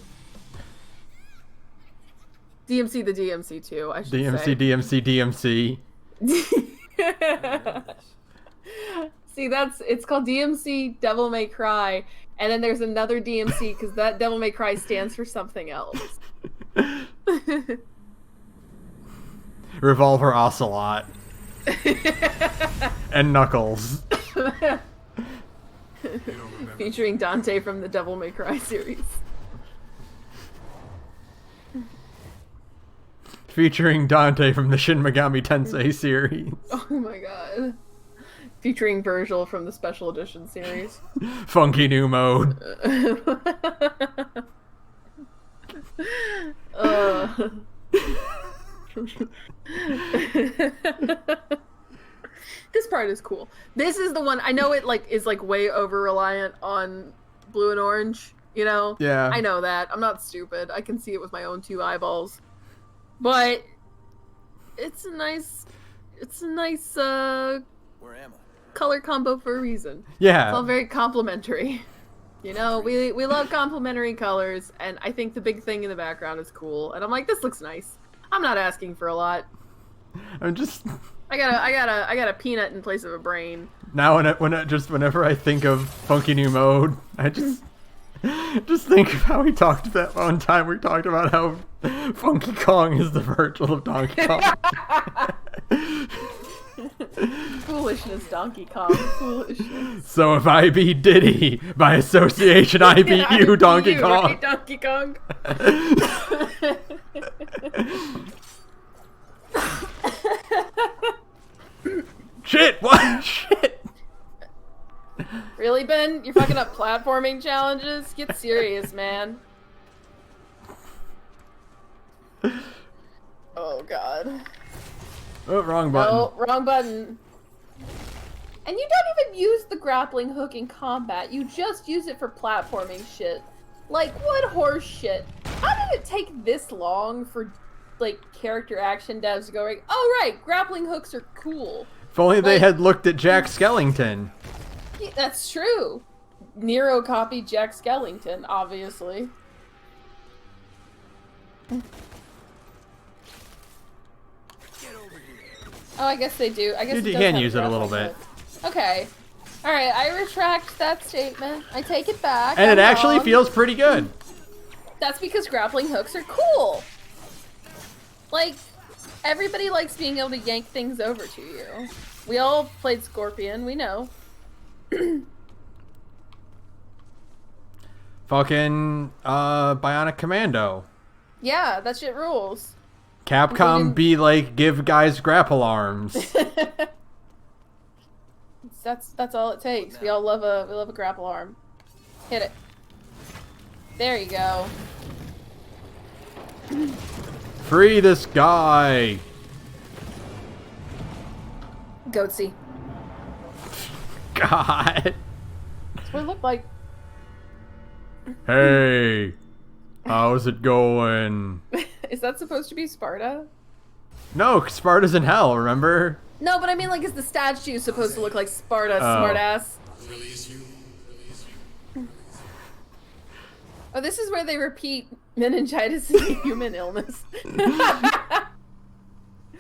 DMC the DMC 2, I should say. DMC. See, it's called DMC Devil May Cry, and then there's another DMC because that Devil May Cry stands for something else. Revolver Ocelot. And Knuckles. Featuring Dante from the Devil May Cry series. Featuring Dante from the Shin Megami Tensei series. Oh my god. Featuring Virgil from the Special Edition series. Funky New Mode. This part is cool. This is the one I know it is way over reliant on blue and orange, you know? Yeah. I know that. I'm not stupid. I can see it with my own two eyeballs. But it's a nice Where am I? color combo for a reason. Yeah. It's all very complimentary. You know, we love complementary colors, and I think the big thing in the background is cool. And I'm like, this looks nice. I'm not asking for a lot. I'm just. I got a peanut in place of a brain. Now whenever I think of Funky New Mode, I just think of how we talked that one time we talked about how Funky Kong is the Virgil of Donkey Kong. Foolishness, Donkey Kong. Foolishness. So if I beat Diddy, by association I beat you, Donkey Kong. Right, Donkey Kong. You're fucking up platforming challenges? Get serious, man. Oh, God. Oh, wrong button. No, wrong button. And you don't even use the grappling hook in combat. You just use it for platforming shit. Like, what horse shit? How did it take this long for, like, character action devs going, oh, right, grappling hooks are cool. If only they had looked at Jack Skellington. Yeah, that's true. Nero copied Jack Skellington, obviously. Oh, I guess they do. I guess You it does can have use it a little grappling bit. hook. Okay. Alright, I retract that statement. I take it back. And I'm it actually wrong. feels pretty good. That's because grappling hooks are cool. Like, everybody likes being able to yank things over to you. We all played Scorpion, we know. Fucking Bionic Commando. Yeah, that shit rules. Capcom be like, give guys grapple arms. That's all it takes. We all love a grapple arm. Hit it. There you go. Free this guy. Goatsy. God. That's what it looked like. Hey. How's it going? Is that supposed to be Sparta? No, 'cause Sparta's in hell, remember? No, but I mean, like, is the statue supposed to look like Sparta, Oh. smartass? Oh, this is where they repeat meningitis is a human illness.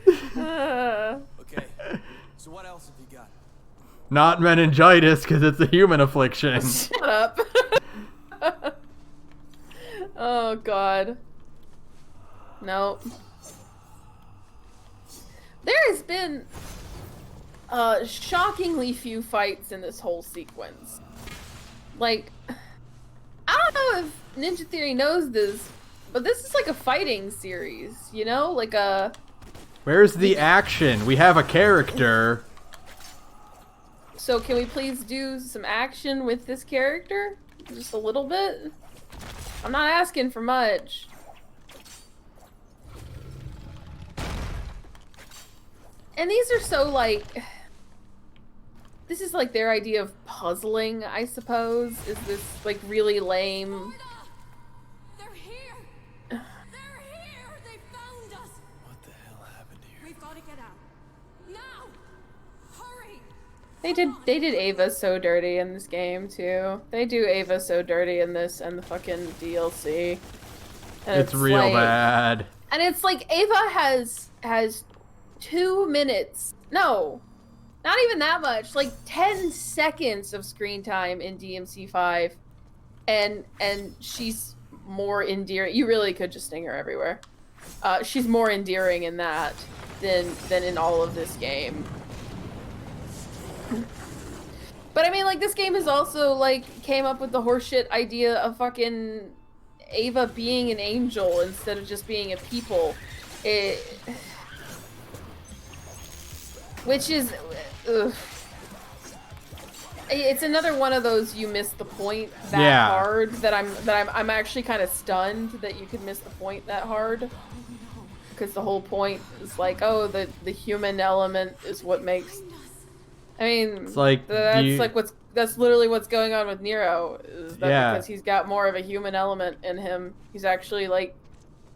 Okay, so what else have you got? Not meningitis, because it's a human affliction. Shut up. Oh, God. No. There has been shockingly few fights in this whole sequence. Like, I don't know if Ninja Theory knows this, but this is like a fighting series, you know? Like a... Where's the action? We have a character. So can we please do some action with this character? Just a little bit? I'm not asking for much. And these are so, like... This is, like, their idea of puzzling, I suppose. Is this, like, really lame... They're here! They're here! They found us! What the hell happened here? We've got to get out. Now! Hurry! They did Ava so dirty in this game, too. They do Ava so dirty in this and the fucking DLC. And It's real like, bad. And it's like, Ava has 2 minutes. No. Not even that much. Like 10 seconds of screen time in DMC 5. And she's more endearing. You really could just sting her everywhere. She's more endearing in that than in all of this game. But I mean, like, this game is also, like, came up with the horseshit idea of fucking Ava being an angel instead of just being a people. Which is... Ugh. It's another one of those you miss the point that hard that I'm actually kind of stunned that you could miss the point that hard. Because the whole point is like, oh, the human element is what makes... I mean, It's like, that's literally what's going on with Nero, is that Yeah. because he's got more of a human element in him, he's actually, like,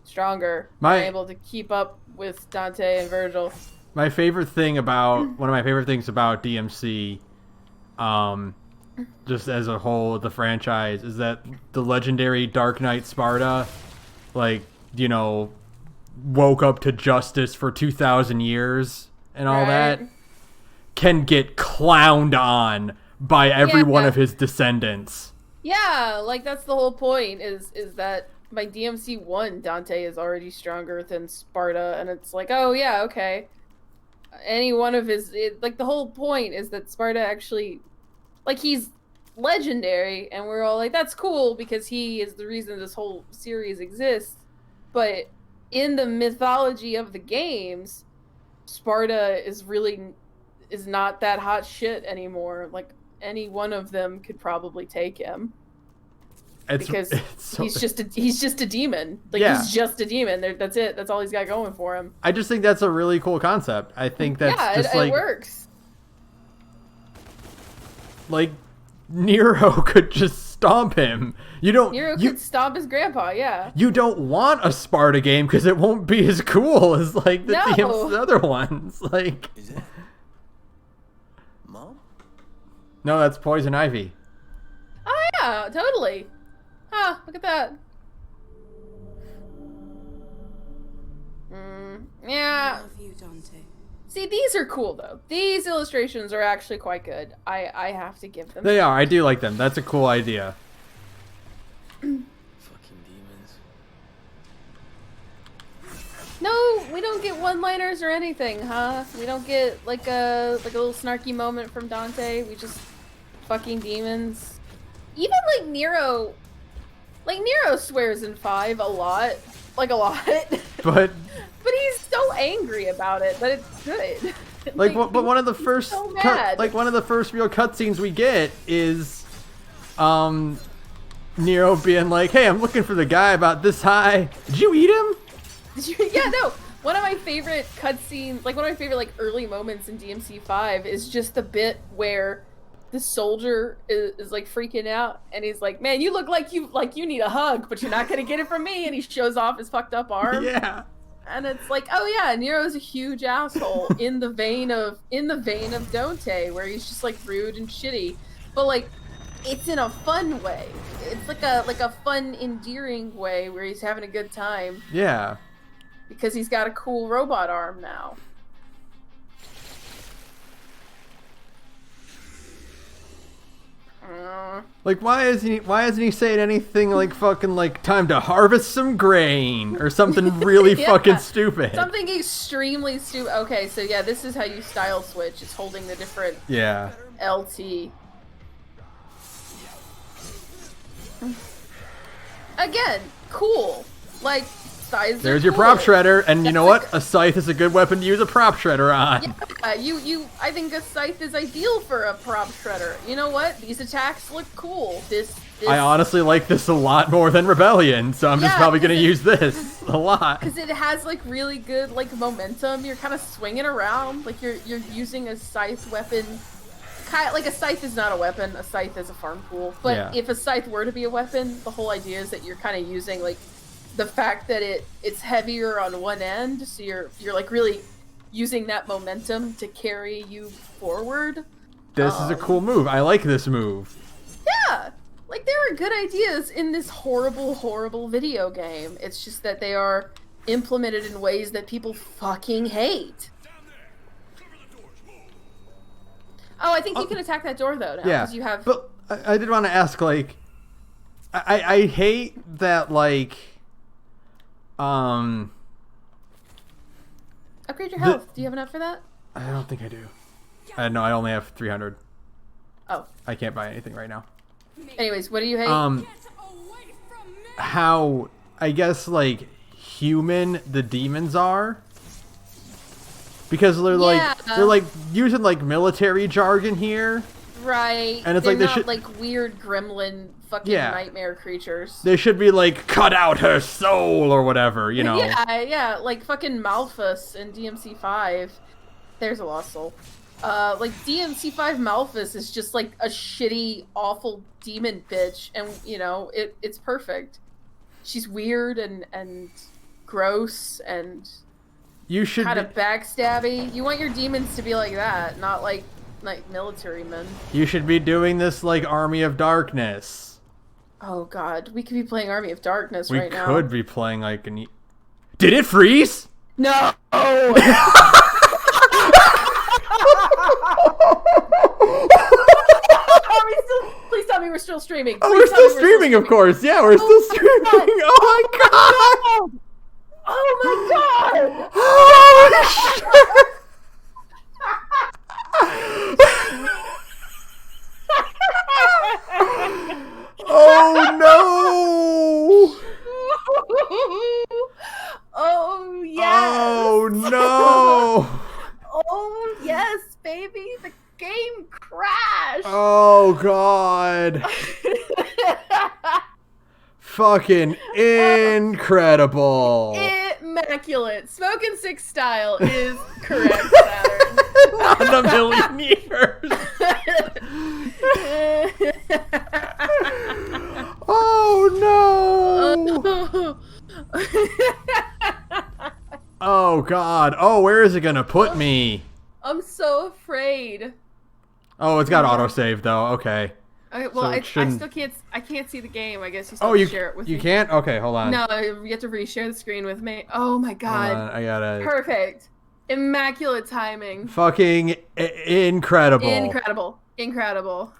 stronger, My- and able to keep up with Dante and Virgil. one of my favorite things about DMC, just as a whole, the franchise, is that the legendary Dark Knight Sparta, like, you know, woke up to justice for 2,000 years and all that, can get clowned on by every one of his descendants. Yeah, like, that's the whole point, is that by DMC 1, Dante is already stronger than Sparta, and it's like, oh yeah, okay. Any one of his... like, the whole point is that Sparta actually... Like, he's legendary, and we're all like, that's cool, because he is the reason this whole series exists. But in the mythology of the games, Sparta is not that hot shit anymore. Like, any one of them could probably take him. Because so, he's just a demon. Like he's just a demon. That's it. That's all he's got going for him. I just think that's a really cool concept. I think that's it works. Like Nero could just stomp him. Nero could stomp his grandpa. Yeah. You don't want a Sparta game because it won't be as cool as like the other ones. Like. Is it? Mom? No, that's Poison Ivy. Oh yeah, totally. Ah, look at that. Yeah. I love you, Dante. See, these are cool though. These illustrations are actually quite good. I have to give them. They are. I do like them. That's a cool idea. Fucking demons. No, we don't get one-liners or anything, huh? We don't get like a little snarky moment from Dante. We just fucking demons. Even like Nero swears in 5 a lot. Like a lot. But he's so angry about it, but it's good. but one of the first so mad. one of the first real cutscenes we get is Nero being like, "Hey, I'm looking for the guy about this high. Did you eat him?" Yeah, no. One of my favorite cutscenes, like one of my favorite like early moments in DMC 5 is just the bit where the soldier is like freaking out and he's like, "Man, you look like you need a hug, but you're not gonna get it from me," and he shows off his fucked up arm. Yeah. And it's like, oh yeah, Nero's a huge asshole in the vein of Dante, where he's just like rude and shitty. But like it's in a fun way. It's like a fun, endearing way where he's having a good time. Yeah. Because he's got a cool robot arm now. Like, why isn't he saying anything like fucking like time to harvest some grain or something really fucking stupid? Something extremely stupid. Okay, so yeah, this is how you style switch. It's holding the different LT. Again, cool. Like, size. There's your prop shredder, and you know what? A scythe is a good weapon to use a prop shredder on. Yeah, I think a scythe is ideal for a prop shredder. You know what? These attacks look cool. I honestly like this a lot more than Rebellion, so I'm just probably gonna use this a lot. Because it has like really good like momentum. You're kind of swinging around, like you're using a scythe weapon. Like a scythe is not a weapon. A scythe is a farm tool. But if a scythe were to be a weapon, the whole idea is that you're kind of using like the fact that it's heavier on one end, so you're like really using that momentum to carry you forward. This is a cool move. I like this move. Yeah, like there are good ideas in this horrible video game. It's just that they are implemented in ways that people fucking hate. Oh, I think you can attack that door though now. Yeah, you have. But I did want to ask, like, I hate that, like, upgrade your health. Do you have enough for that? I don't think I do. No, I only have 300. Oh. I can't buy anything right now. Anyways, what do you hate? How, I guess, like, human the demons are. Because they're like using like military jargon here. Right. And it's they're like they not should like weird gremlin fucking nightmare creatures. They should be like cut out her soul or whatever, you know. Yeah, like fucking Malphus in DMC 5. There's a lost soul. Like DMC 5 Malphus is just like a shitty, awful demon bitch, and you know, it's perfect. She's weird and gross and you should kind of backstabby. You want your demons to be like that, not like military men. You should be doing this like Army of Darkness. Oh god, we could be playing Army of Darkness right now. We could be playing like an. Did it freeze? No. Please tell me we're still streaming. Oh, we're still streaming, of course. Yeah, we're still streaming. Oh my god. Oh my god! Oh no! Oh yes! Oh no! Oh yes, baby! The game crashed! Oh god. Fucking incredible. Immaculate. Smoking Six style is correct, Saturn. Not in a million years. Oh no. Oh god. Oh, where is it gonna put me? I'm so afraid. Oh, it's got autosave though. Okay. Okay, well, So it I shouldn't- still can't. I can't see the game. I guess you still Oh, have you to share it with you me. can't? Okay, hold on. No, you have to reshare the screen with me. Oh my Hold god. on, I gotta. Perfect. Immaculate timing. Fucking incredible. Incredible. Incredible.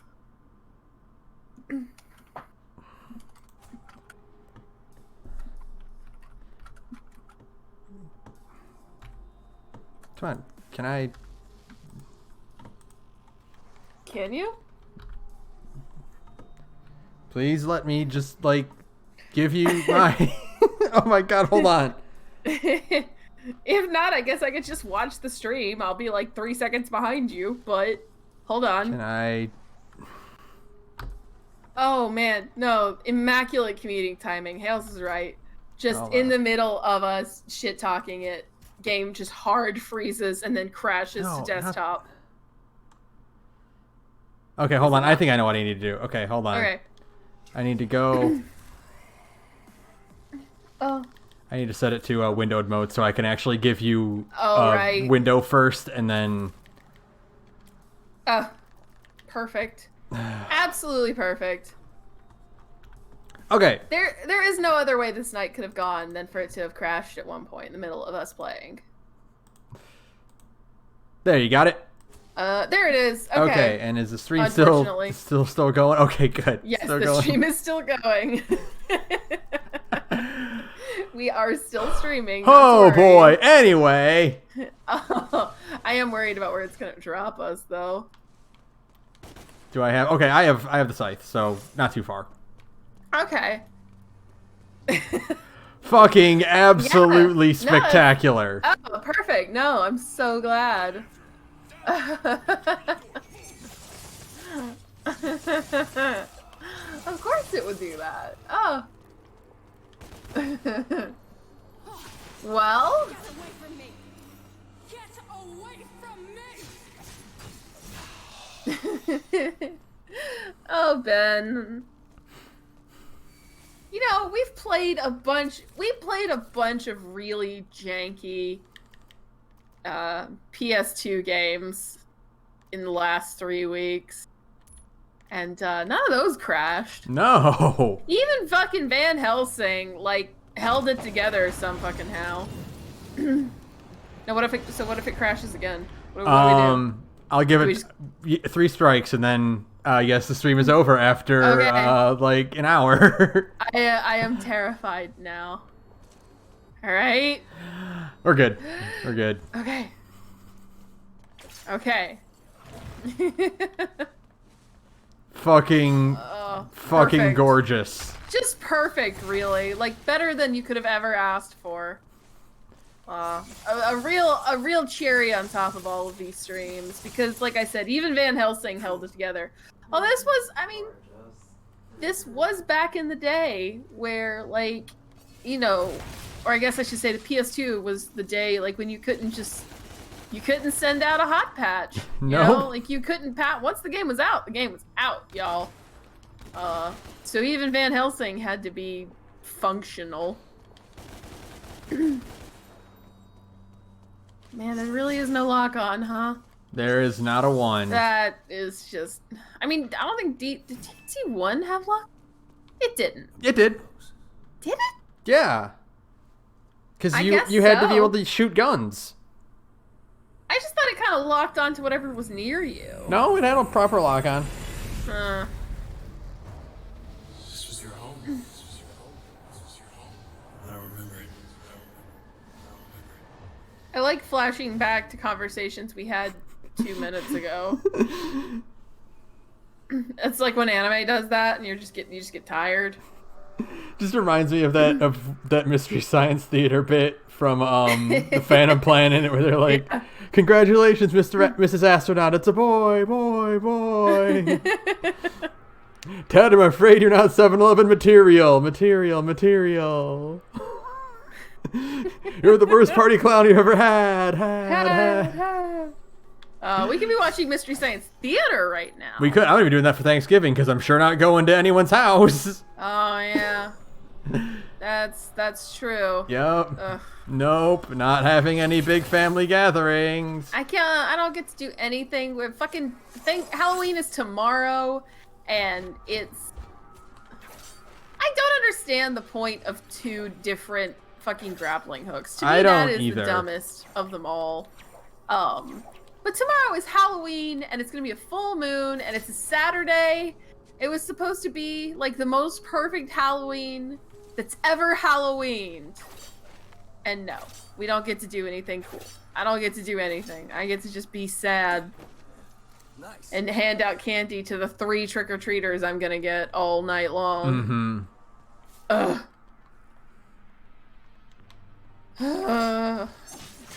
Come on, can I? Can you? Please let me just like give you my. Oh my god, hold on. If not, I guess I could just watch the stream. I'll be like 3 seconds behind you, but hold on. Can I? Oh man, no, immaculate commuting timing. Hales is right. Just Hold in on. the middle of us shit talking it, game just hard freezes and then crashes No, to not- desktop. Okay, hold on. I think I know what I need to do. Okay, hold on. Okay. I need to go. Oh. I need to set it to windowed mode so I can actually give you Oh, right. window first and then. Perfect. Absolutely perfect. Okay. There is no other way this night could have gone than for it to have crashed at one point in the middle of us playing. There, you got it. There it is. Okay. Okay, and is the stream still Unfortunately. still going? Okay, good. Yes, Still the going. stream is still going. We are still streaming. not to Oh worry. boy. Anyway. Oh, I am worried about where it's gonna drop us, though. Do I have? Okay, I have the scythe, so not too far. Okay. Fucking absolutely No, spectacular. Oh, perfect. No, I'm so glad. Of course it would do that. Oh. Well. Get away from me! Get away from me! Oh, Ben. You know, we played a bunch of really janky PS2 games in the last 3 weeks. And none of those crashed. No. Even fucking Van Helsing, like, held it together some fucking how. Now what if it crashes again? What do we do? I'll give Do it 3 strikes and then yes, the stream is over after Okay. like an hour. I am terrified now. Alright? We're good. We're good. Okay. Okay. Fucking Perfect. gorgeous. Just perfect, really. Like, better than you could have ever asked for. A real cherry on top of all of these streams. Because, like I said, even Van Helsing held it together. Oh, this was back in the day where, like, you know, or I guess I should say the PS2 was the day, like, when you couldn't send out a hot patch. You No. know? Like, you couldn't once the game was out, the game was out, y'all. So even Van Helsing had to be functional. Man, there really is no lock on, huh? There is not a one. That is just... I mean, I don't think... Did DmC1 have lock? It didn't. It did. Did it? Yeah. Because I you guess had to be so. able to shoot guns. I just thought it kind of locked onto whatever was near you. No, it had a proper lock on. This was your home. This was your home. This was your home. I don't remember it. I like flashing back to conversations we had 2 minutes ago. It's like when anime does that, and you just get tired. Just reminds me of that Mystery Science Theater bit from the Phantom Planet where they're like, Yeah. "Congratulations, Mrs. Astronaut, it's a boy, boy, boy." Dad, I'm afraid you're not 7-Eleven material. Material. You're the worst party clown you ever had. We could be watching Mystery Science Theater right now. We could. I'm gonna be doing that for Thanksgiving because I'm sure not going to anyone's house. Oh yeah, that's true. Yep. Ugh. Nope. Not having any big family gatherings. I don't get to do anything. We're fucking Halloween is tomorrow, and it's. I don't understand the point of 2 different fucking grappling hooks. To me, I don't that is either. the dumbest of them all. But tomorrow is Halloween, and it's gonna be a full moon, and it's a Saturday. It was supposed to be like the most perfect Halloween that's ever Halloweened. And no, we don't get to do anything cool. I don't get to do anything. I get to just be sad. Nice. And hand out candy to the 3 trick-or-treaters I'm gonna get all night long. Ugh. I'm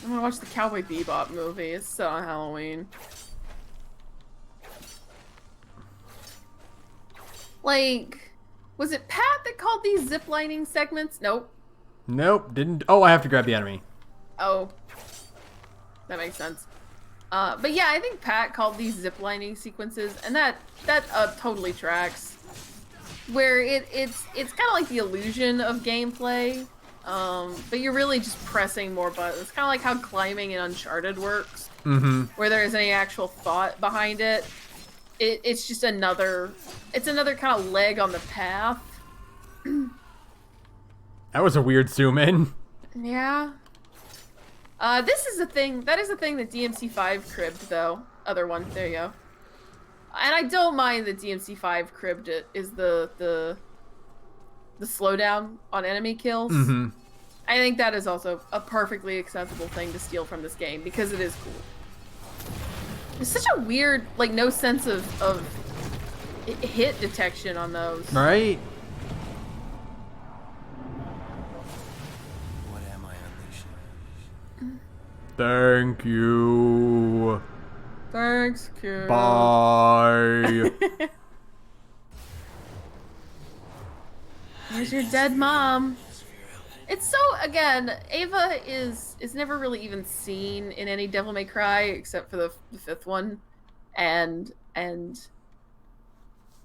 gonna watch the Cowboy Bebop movie. It's still on Halloween. Like, was it Pat that called these ziplining segments? Nope. Nope. Didn't. Oh, I have to grab the enemy. Oh. That makes sense. But yeah, I think Pat called these ziplining sequences, and that totally tracks. Where it's kind of like the illusion of gameplay, but you're really just pressing more buttons. It's kind of like how climbing in Uncharted works, where there isn't any actual thought behind it. It's just another kind of leg on the path. That was a weird zoom in. Yeah. This is a thing. That is a thing that DMC5 cribbed, though. Other one. There you go. And I don't mind that DMC5 cribbed it. Is the slowdown on enemy kills. I think that is also a perfectly acceptable thing to steal from this game because it is cool. There's such a weird, like, no sense of hit detection on those. Right. What am I unleashing? Thank you. Thanks, kid. Bye. Here's your dead mom. It's so, again, Ava is never really even seen in any Devil May Cry except for the 5th one, and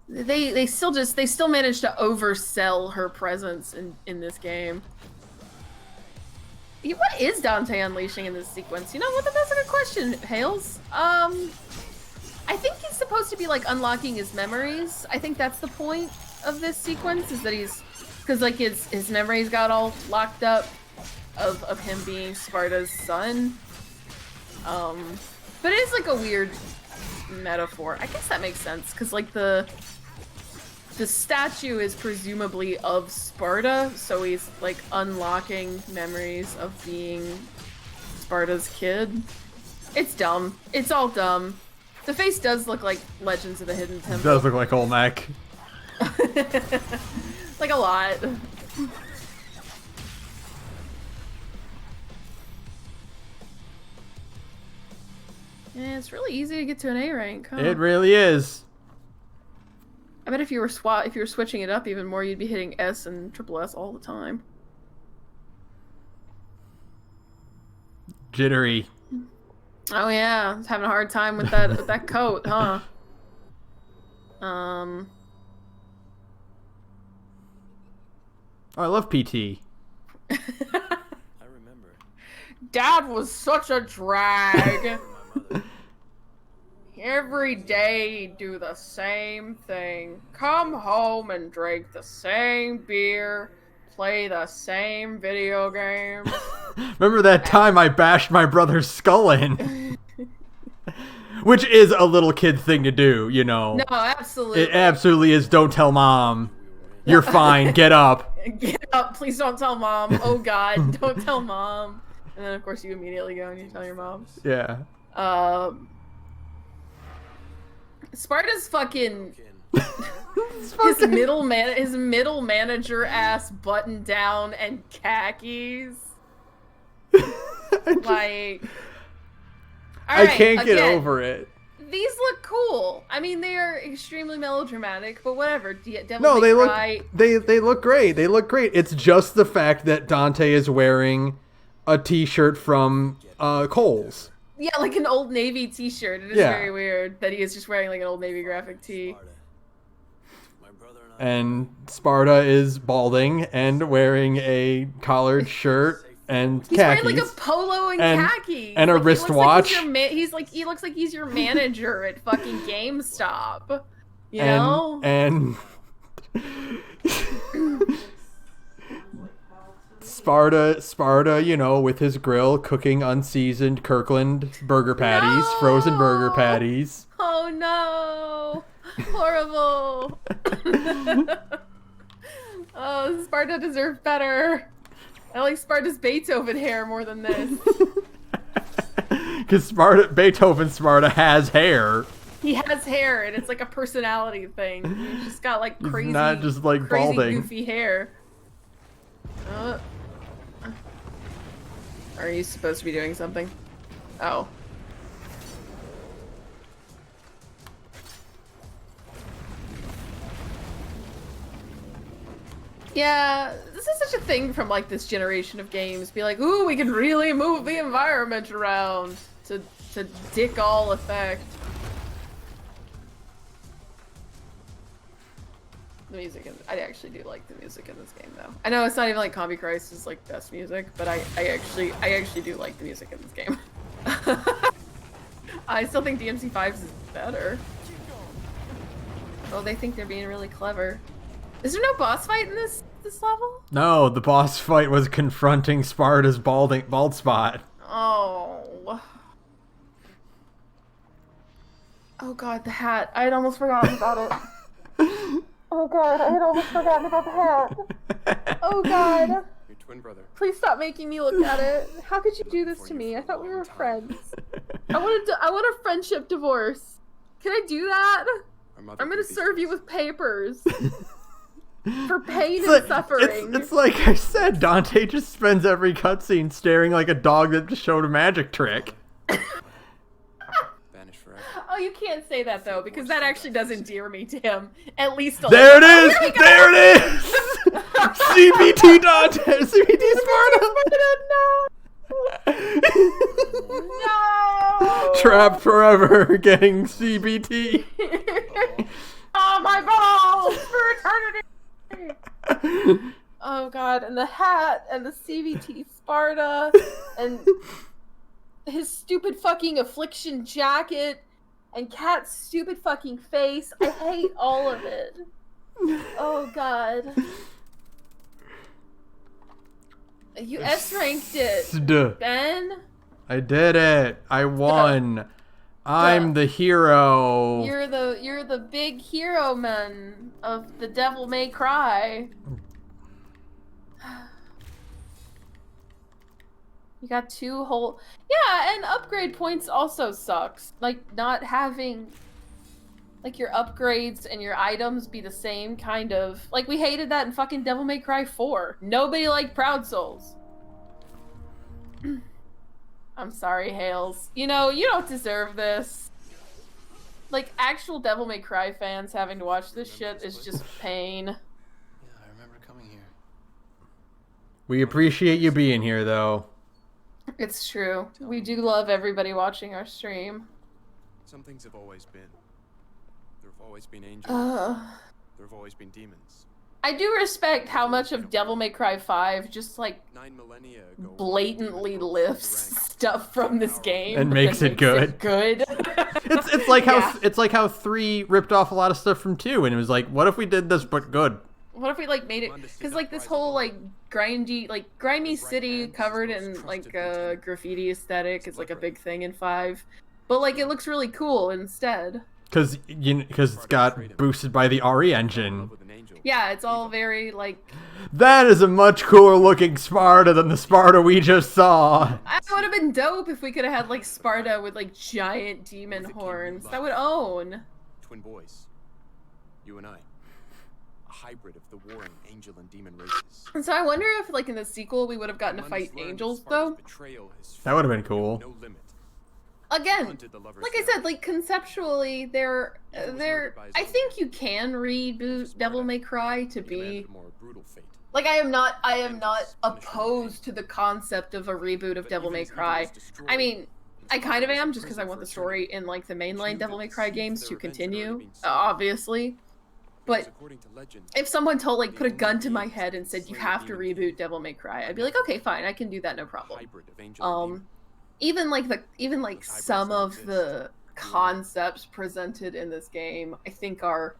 they still manage to oversell her presence in this game. What is Dante unleashing in this sequence? You know what? That's a good question, Hales. I think he's supposed to be like unlocking his memories. I think that's the point of this sequence, is that because like his memories got all locked up of him being Sparta's son. But it is like a weird metaphor. I guess that makes sense, because like the statue is presumably of Sparta, so he's like unlocking memories of being Sparta's kid. It's dumb. It's all dumb. The face does look like Legends of the Hidden Temple. It does look like Olmec. Like a lot. Yeah, it's really easy to get to an A rank, huh? It really is. I bet if you were switching it up even more, you'd be hitting S and triple S all the time. Jittery. Oh yeah, I was having a hard time with that coat, huh? Oh, I love PT. I remember. Dad was such a drag. Every day he'd do the same thing. Come home and drink the same beer, play the same video games. Remember that time I bashed my brother's skull in? Which is a little kid thing to do, you know. No, absolutely. It absolutely is. Don't tell mom. You're fine. Get up. Get up. Please don't tell mom. Oh, God. Don't tell mom. And then, of course, you immediately go and you tell your mom. Yeah. Sparta's fucking... his middle manager ass button down and khakis. Like... I can't get over it. these look cool. I mean, they are extremely melodramatic, but whatever. Devil No, May they Cry. they look great. They look great. It's just the fact that Dante is wearing a T-shirt from Kohl's. Yeah, like an Old Navy T-shirt. It is very weird that he is just wearing like an Old Navy graphic tee. My brother and I. And Sparta is balding and wearing a collared shirt and He's khakis. wearing like a polo and khakis. And a like, wristwatch. He looks like he's your manager at fucking GameStop. You know? And Sparta, you know, with his grill cooking unseasoned Kirkland burger patties, frozen burger patties. Oh no! Horrible! Oh, Sparta deserved better. I like Sparta's Beethoven hair more than this. Because Beethoven Sparta has hair. He has hair, and it's like a personality thing. He's just got like crazy, not just like crazy balding. goofy hair. Are you supposed to be doing something? Oh. Yeah, this is such a thing from like this generation of games. Be like, ooh, we can really move the environment around to dick all effect. The music, I actually do like the music in this game, though. I know it's not even like Combi Christ's like best music, but I actually do like the music in this game. I still think DmC 5's is better. Oh, they think they're being really clever. Is there no boss fight in this level? No, the boss fight was confronting Sparta's bald spot. Oh. Oh god, the hat. I had almost forgotten about it. Oh god, I had almost forgotten about the hat. Oh god. Your twin brother. Please stop making me look at it. How could you do this to me? I thought we were friends. I want a friendship divorce. Can I do that? I'm gonna serve you with papers. For pain and suffering. It's like I said, Dante just spends every cutscene staring like a dog that just showed a magic trick. Oh, you can't say that though, because that actually does endear me to him. At least a there little. it is! There it is! CBT Dante! CBT Sparta! No! Trapped forever, getting CBT. Oh, my balls! For eternity! Oh god, and the hat, and the CVT Sparta, and his stupid fucking affliction jacket, and Cat's stupid fucking face. I hate all of it. Oh god. You S-ranked it, Ben. I did it. I won. I'm the hero. You're the big hero man of the Devil May Cry. You got 2 whole... Yeah, and upgrade points also sucks. Like, not having... Like, your upgrades and your items be the same kind of... Like, we hated that in fucking Devil May Cry 4. Nobody liked Proud Souls. I'm sorry, Hales. You know, you don't deserve this. Like, actual Devil May Cry fans having to watch this shit is just pain. Yeah, I remember coming here. We appreciate you being here, though. It's true. We do love everybody watching our stream. Some things have always been. There have always been angels. There have always been demons. I do respect how much of Devil May Cry 5 just, like, 9 millennia ago, blatantly lifts stuff from this game and makes it good. It's like how it's like how 3 ripped off a lot of stuff from 2, and it was like, what if we did this but good? What if we like made it? Because like this whole like grimy city covered in like graffiti aesthetic is like a big thing in 5, but like it looks really cool instead. Because it's got boosted by the RE engine. Yeah, it's all very like. That is a much cooler looking Sparta than the Sparta we just saw. That would have been dope if we could have had like Sparta with like giant demon horns. That would own. Twin boys, you and I. Hybrid of the warring angel and demon races. And so I wonder if, like, in the sequel, we would have gotten to fight angels, though. That would have been cool. No limit. again, Hunted the lovers like I down. said, like conceptually, I think you can reboot Devil May Cry to He demanded be a more brutal fate. like I am not opposed to the concept of a reboot of But Devil even May as evil Cry. was destroyed, I mean, I kind of was am in just because I prison want for the story eternity. in like the Which mainline knew Devil that May Cry seeds games of to their revenge had already continue, been sown. obviously. Because But according to legend, if someone put a gun to my demons head that and said you slay have to demon reboot Devil May Cry, I'd be like, okay, fine, I can do that, no problem. hybrid of angel and demon. Even like Those hybrids some don't of exist. the concepts presented in this game, I think are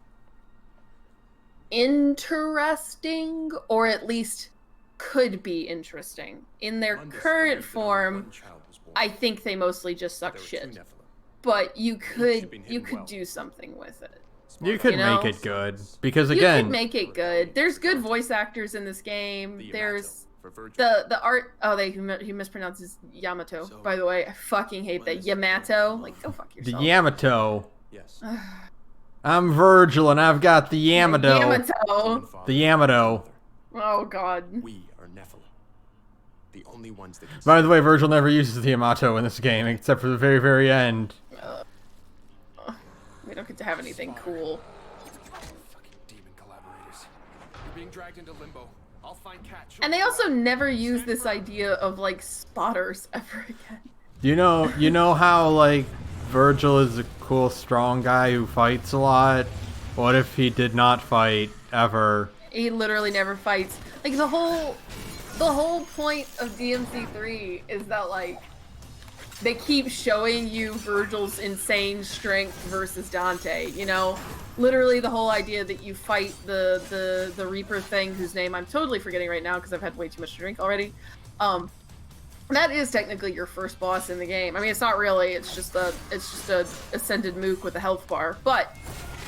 interesting, or at least could be interesting. In their Mundus current believed that only form, one child was born. I think they mostly just suck There were shit. two Nephilim. But you each had could been hidden well. do something with it. You could You make know? it good because You could again, make it good. There's good voice actors in this game. The There's Yamato for Virgil. the art. Oh, he mispronounces Yamato. So, By the way, I fucking hate that when is Yamato. it? Like, go fuck the yourself. Yamato. Yes. I'm Virgil and I've got the Yamato. Demon Yamato. father, The Yamato. Oh god. we are Nephilim. The only ones that can By the way, Virgil never uses the Yamato in this game except for the very, very end. We don't get to have anything cool. fucking demon collaborators. You're being dragged into limbo. I'll find Cat. And they also never use this idea of like spotters ever again. You know how like Virgil is a cool, strong guy who fights a lot? What if he did not fight ever? He literally never fights. Like the whole point of DMC3 is that like they keep showing you Virgil's insane strength versus Dante, you know? Literally the whole idea that you fight the Reaper thing, whose name I'm totally forgetting right now because I've had way too much to drink already. That is technically your first boss in the game. I mean, it's not really. It's just a ascended mook with a health bar. But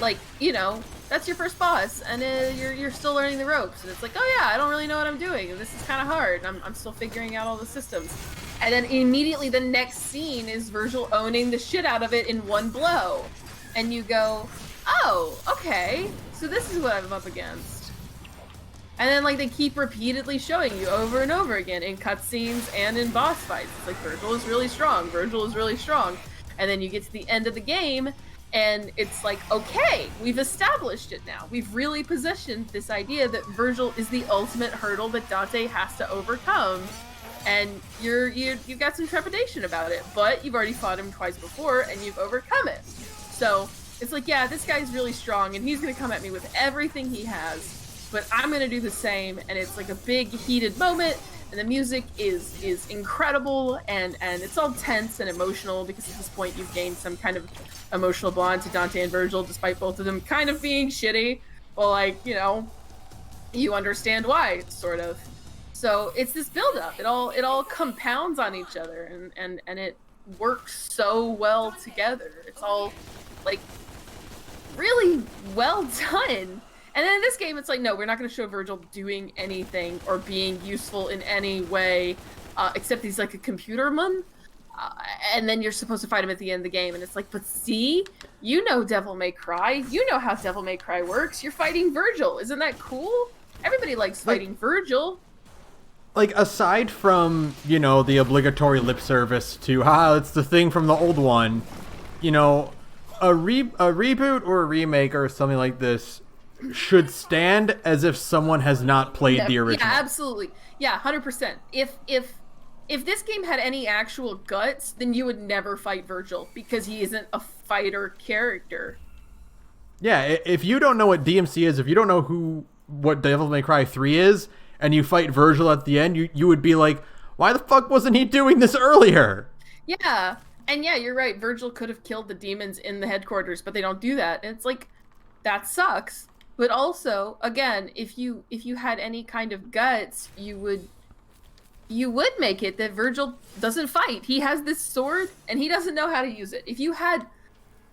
like, you know, that's your first boss, and you're still learning the ropes. And it's like, oh yeah, I don't really know what I'm doing, and this is kind of hard. I'm still figuring out all the systems. And then immediately the next scene is Virgil owning the shit out of it in one blow, and you go, oh, okay, so this is what I'm up against. And then, like, they keep repeatedly showing you over and over again in cutscenes and in boss fights. It's like, Virgil is really strong, Virgil is really strong. And then you get to the end of the game, and it's like, okay, we've established it now. We've really positioned this idea that Virgil is the ultimate hurdle that Dante has to overcome. And you've got some trepidation about it, but you've already fought him twice before, and you've overcome it. So, it's like, yeah, this guy's really strong, and he's gonna come at me with everything he has. But I'm gonna do the same, and it's like a big heated moment, and the music is incredible, and it's all tense and emotional because at this point you've gained some kind of emotional bond to Dante and Virgil, despite both of them kind of being shitty. Well, like, you know, you understand why, sort of. So it's this build-up. It all compounds on each other, and it works so well together. It's all like really well done. And then in this game, it's like, no, we're not going to show Virgil doing anything or being useful in any way, except he's like a computer man. And then you're supposed to fight him at the end of the game. And it's like, but see, you know Devil May Cry. You know how Devil May Cry works. You're fighting Virgil. Isn't that cool? Everybody likes fighting Virgil. Like, aside from, you know, the obligatory lip service to, it's the thing from the old one, you know, a reboot or a remake or something like this should stand as if someone has not played the original. Yeah, absolutely. Yeah, 100%. If this game had any actual guts, then you would never fight Virgil because he isn't a fighter character. Yeah, if you don't know what DmC is, if you don't know what Devil May Cry 3 is, and you fight Virgil at the end, you would be like, why the fuck wasn't he doing this earlier? Yeah, and yeah, you're right. Virgil could have killed the demons in the headquarters, but they don't do that. And it's like, that sucks. But also, again, if you had any kind of guts, you would make it that Virgil doesn't fight. He has this sword, and he doesn't know how to use it. If you had,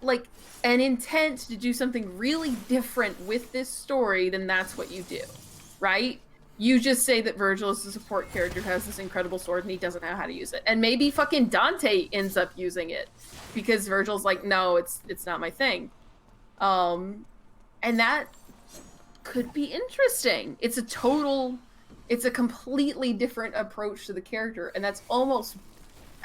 like, an intent to do something really different with this story, then that's what you do, right? You just say that Virgil is a support character who has this incredible sword, and he doesn't know how to use it. And maybe fucking Dante ends up using it, because Virgil's like, no, it's not my thing. And that could be interesting. It's a completely different approach to the character, and that's almost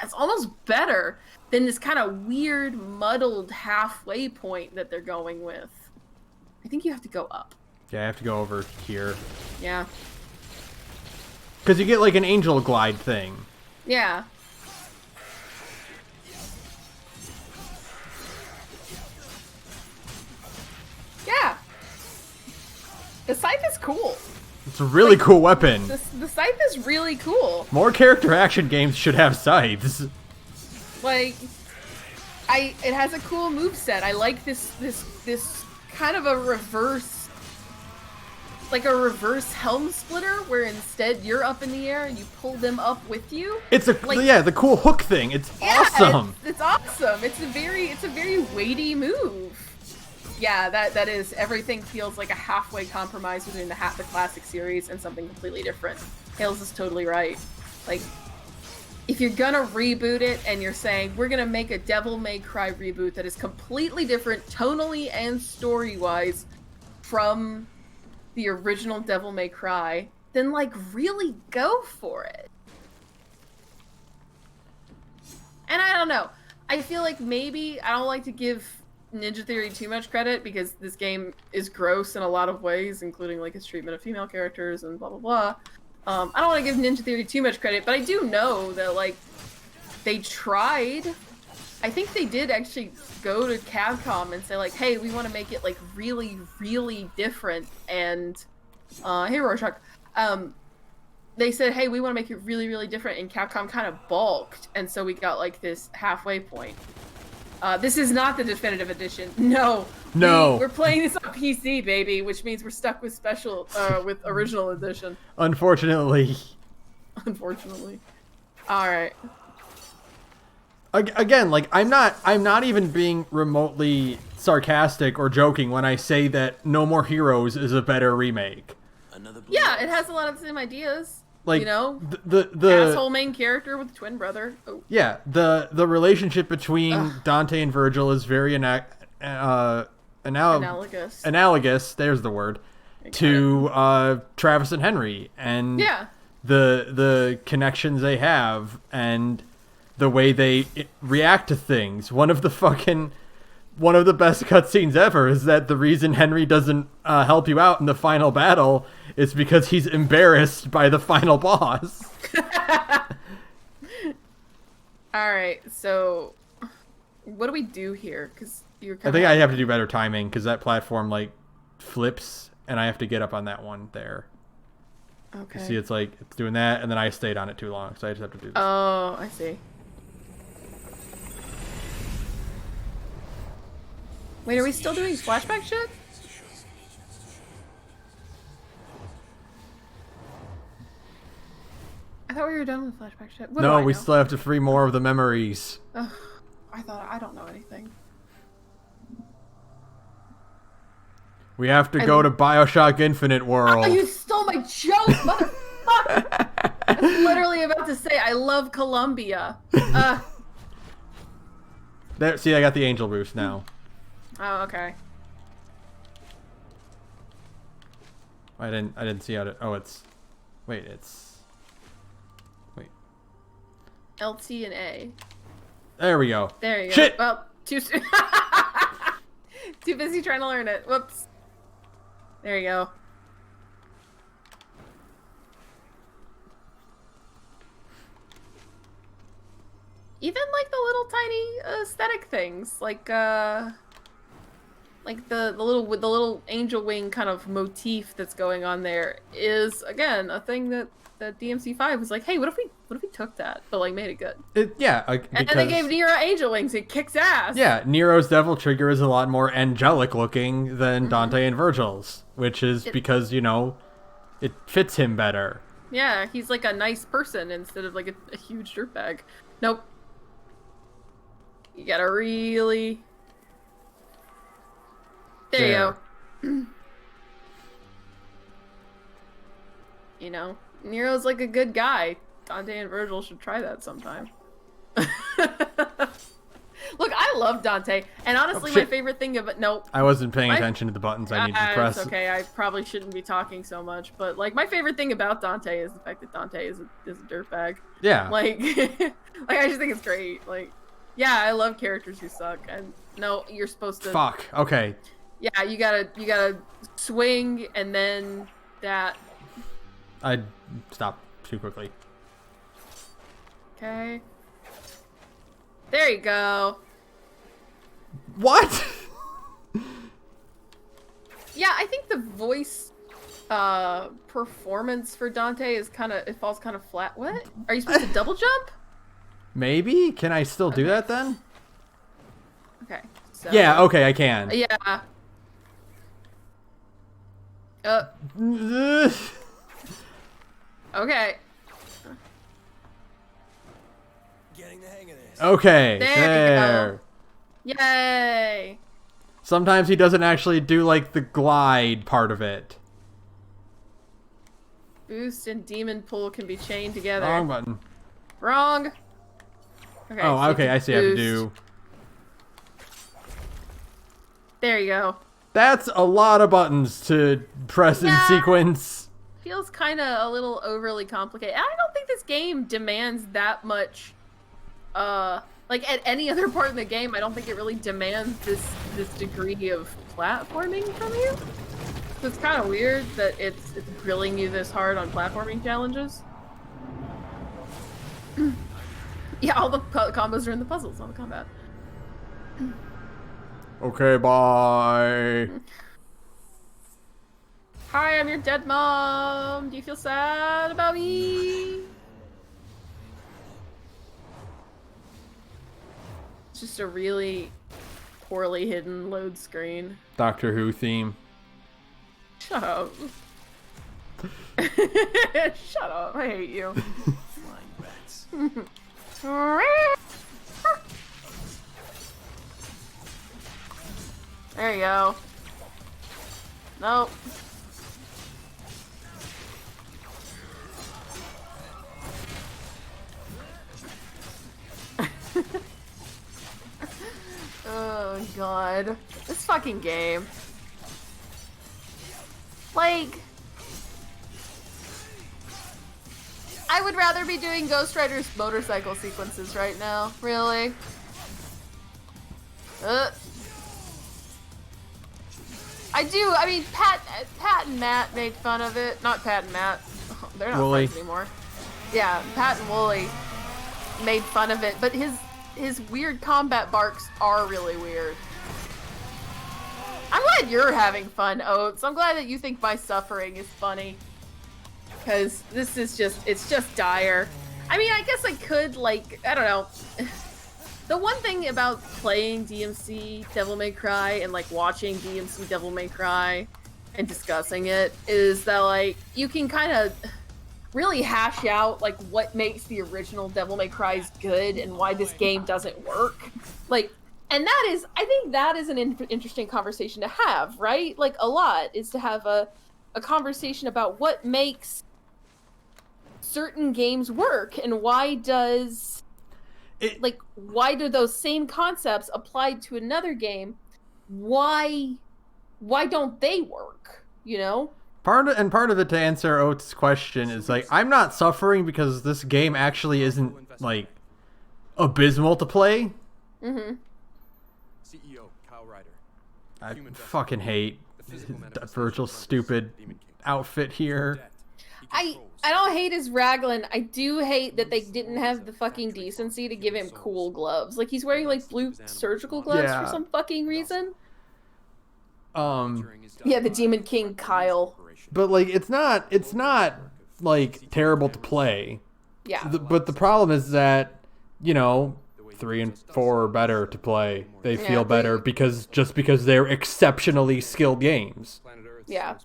That's almost better than this kind of weird, muddled halfway point that they're going with. I think you have to go up. Yeah, I have to go over here. Yeah. Because you get like an angel glide thing. Yeah. Yeah. The scythe is cool. It's a really cool weapon. The scythe is really cool. More character action games should have scythes. Like, it has a cool moveset. I like this kind of a reverse, like a reverse helm splitter, where instead you're up in the air and you pull them up with you. It's a like, the cool hook thing. It's awesome. It's awesome. It's a very weighty move. Yeah, that is, everything feels like a halfway compromise between the classic series and something completely different. Hales is totally right. Like, if you're gonna reboot it and you're saying, we're gonna make a Devil May Cry reboot that is completely different tonally and story-wise from the original Devil May Cry, then, like, really go for it. And I don't know. I feel like maybe, I don't like to give Ninja Theory too much credit because this game is gross in a lot of ways, including like its treatment of female characters and blah blah blah. I don't want to give Ninja Theory too much credit, but I do know that like they tried. I think they did actually go to Capcom and say like, "Hey, we want to make it like really, really different." And hey, Rorschach, they said, "Hey, we want to make it really, really different," and Capcom kind of balked, and so we got like this halfway point. This is not the definitive edition. No. We're playing this on PC, baby, which means we're stuck with with original edition. Unfortunately. Unfortunately. All right. Again, like I'm not even being remotely sarcastic or joking when I say that No More Heroes is a better remake. Yeah, it has a lot of the same ideas. Like, you know, the asshole main character with twin brother. Oh. Yeah, the relationship between Dante and Virgil is very analogous. There's the word to Travis and Henry, and the connections they have and the way they react to things. One of the best cutscenes ever is that the reason Henry doesn't help you out in the final battle is because he's embarrassed by the final boss. Alright, so what do we do here? Because I think I have to do better timing because that platform like flips and I have to get up on that one there. Okay. You see, it's like it's doing that and then I stayed on it too long, so I just have to do this. Oh, I see. Wait, are we still doing flashback shit? I thought we were done with flashback shit. No, we still have to free more of the memories. Ugh, I don't know anything. We have to go to BioShock Infinite World. Oh, you stole my joke, motherfucker! I was literally about to say, I love Columbia. There, see, I got the angel boost now. Oh, okay. I didn't see how to. Oh, it's. Wait, it's. Wait. LT and A. There we go. There you go. Shit! Well, too soon. Too busy trying to learn it. Whoops. There you go. Even like the little tiny aesthetic things, like the little angel wing kind of motif that's going on there is again a thing that DmC5 was like, hey, what if we took that but like made it good? And they gave Nero angel wings. It kicks ass. Yeah, Nero's Devil Trigger is a lot more angelic looking than Dante and Virgil's, which is because it fits him better. Yeah, he's like a nice person instead of like a huge dirtbag. Nope. You gotta really. There you go. Nero's like a good guy. Dante and Virgil should try that sometime. Look, I I love Dante, and honestly, my favorite thing of it. Nope. I wasn't paying attention to the buttons I needed to press. It's okay. I probably shouldn't be talking so much, but like my favorite thing about Dante is the fact that Dante is a dirtbag. Yeah. Like, like I just think it's great. Like, yeah, I love characters who suck, and no, you're supposed to. Fuck. Okay. Yeah, you gotta swing, and then that. I stopped too quickly. Okay. There you go. What? Yeah, I think the voice performance for Dante is it falls kind of flat. What? Are you supposed to double jump? Maybe? Can I still do that then? Okay. So, Yeah, okay, I can. Yeah. Okay. Getting the hang of this. Okay, There you go. Yay! Sometimes he doesn't actually do, like, the glide part of it. Boost and demon pull can be chained together. Wrong button. Wrong. Okay, Oh, so okay, I see what I have to boost. do. There you go. That's a lot of buttons to press in Yeah. sequence. Feels kind of a little overly complicated. I don't think this game demands that much. Like at any other part in the game, I don't think it really demands this degree of platforming from you. So it's kind of weird that it's grilling you this hard on platforming challenges. Yeah, all the combos are in the puzzles, not the combat. Okay, bye. Hi, I'm your dead mom. Do you feel sad about me? It's just a really poorly hidden load screen. Doctor Who theme. Shut up. Shut up. I hate you. Flying rats. There you go. Nope. Oh god. This fucking game. Like, I would rather be doing Ghost Rider's motorcycle sequences right now. Really? I do. I mean, Pat and Matt made fun of it. Not Pat and Matt. They're not Wooly. friends anymore. Yeah, Pat and Wooly made fun of it, but his weird combat barks are really weird. I'm glad you're having fun, Oates. I'm glad that you think my suffering is funny. Because this is it's just dire. I mean, I guess I could, like, I don't know. The one thing about playing DmC Devil May Cry and, like, watching DmC Devil May Cry and discussing it is that, like, you can kind of really hash out, like, what makes the original Devil May Cry's good and why this game doesn't work. Like, and that is, I think that is an interesting conversation to have, right? Like, a lot is to have a conversation about what makes certain games work and why does... why do those same concepts applied to another game? Why don't they work? You know? Part of it, to answer Oates' question, is like, I'm not suffering because this game actually isn't, like, abysmal to play. Mm-hmm. CEO Kyle Ryder. I fucking hate Virgil's stupid outfit here. I don't hate his raglan. I do hate that they didn't have the fucking decency to give him cool gloves. Like, he's wearing, like, blue surgical gloves for some fucking reason. Yeah, the Demon King Kyle. But, like, it's not like, terrible to play. Yeah. But the problem is that, you know, 3 and 4 are better to play. They feel better because they're exceptionally skilled games. Yeah.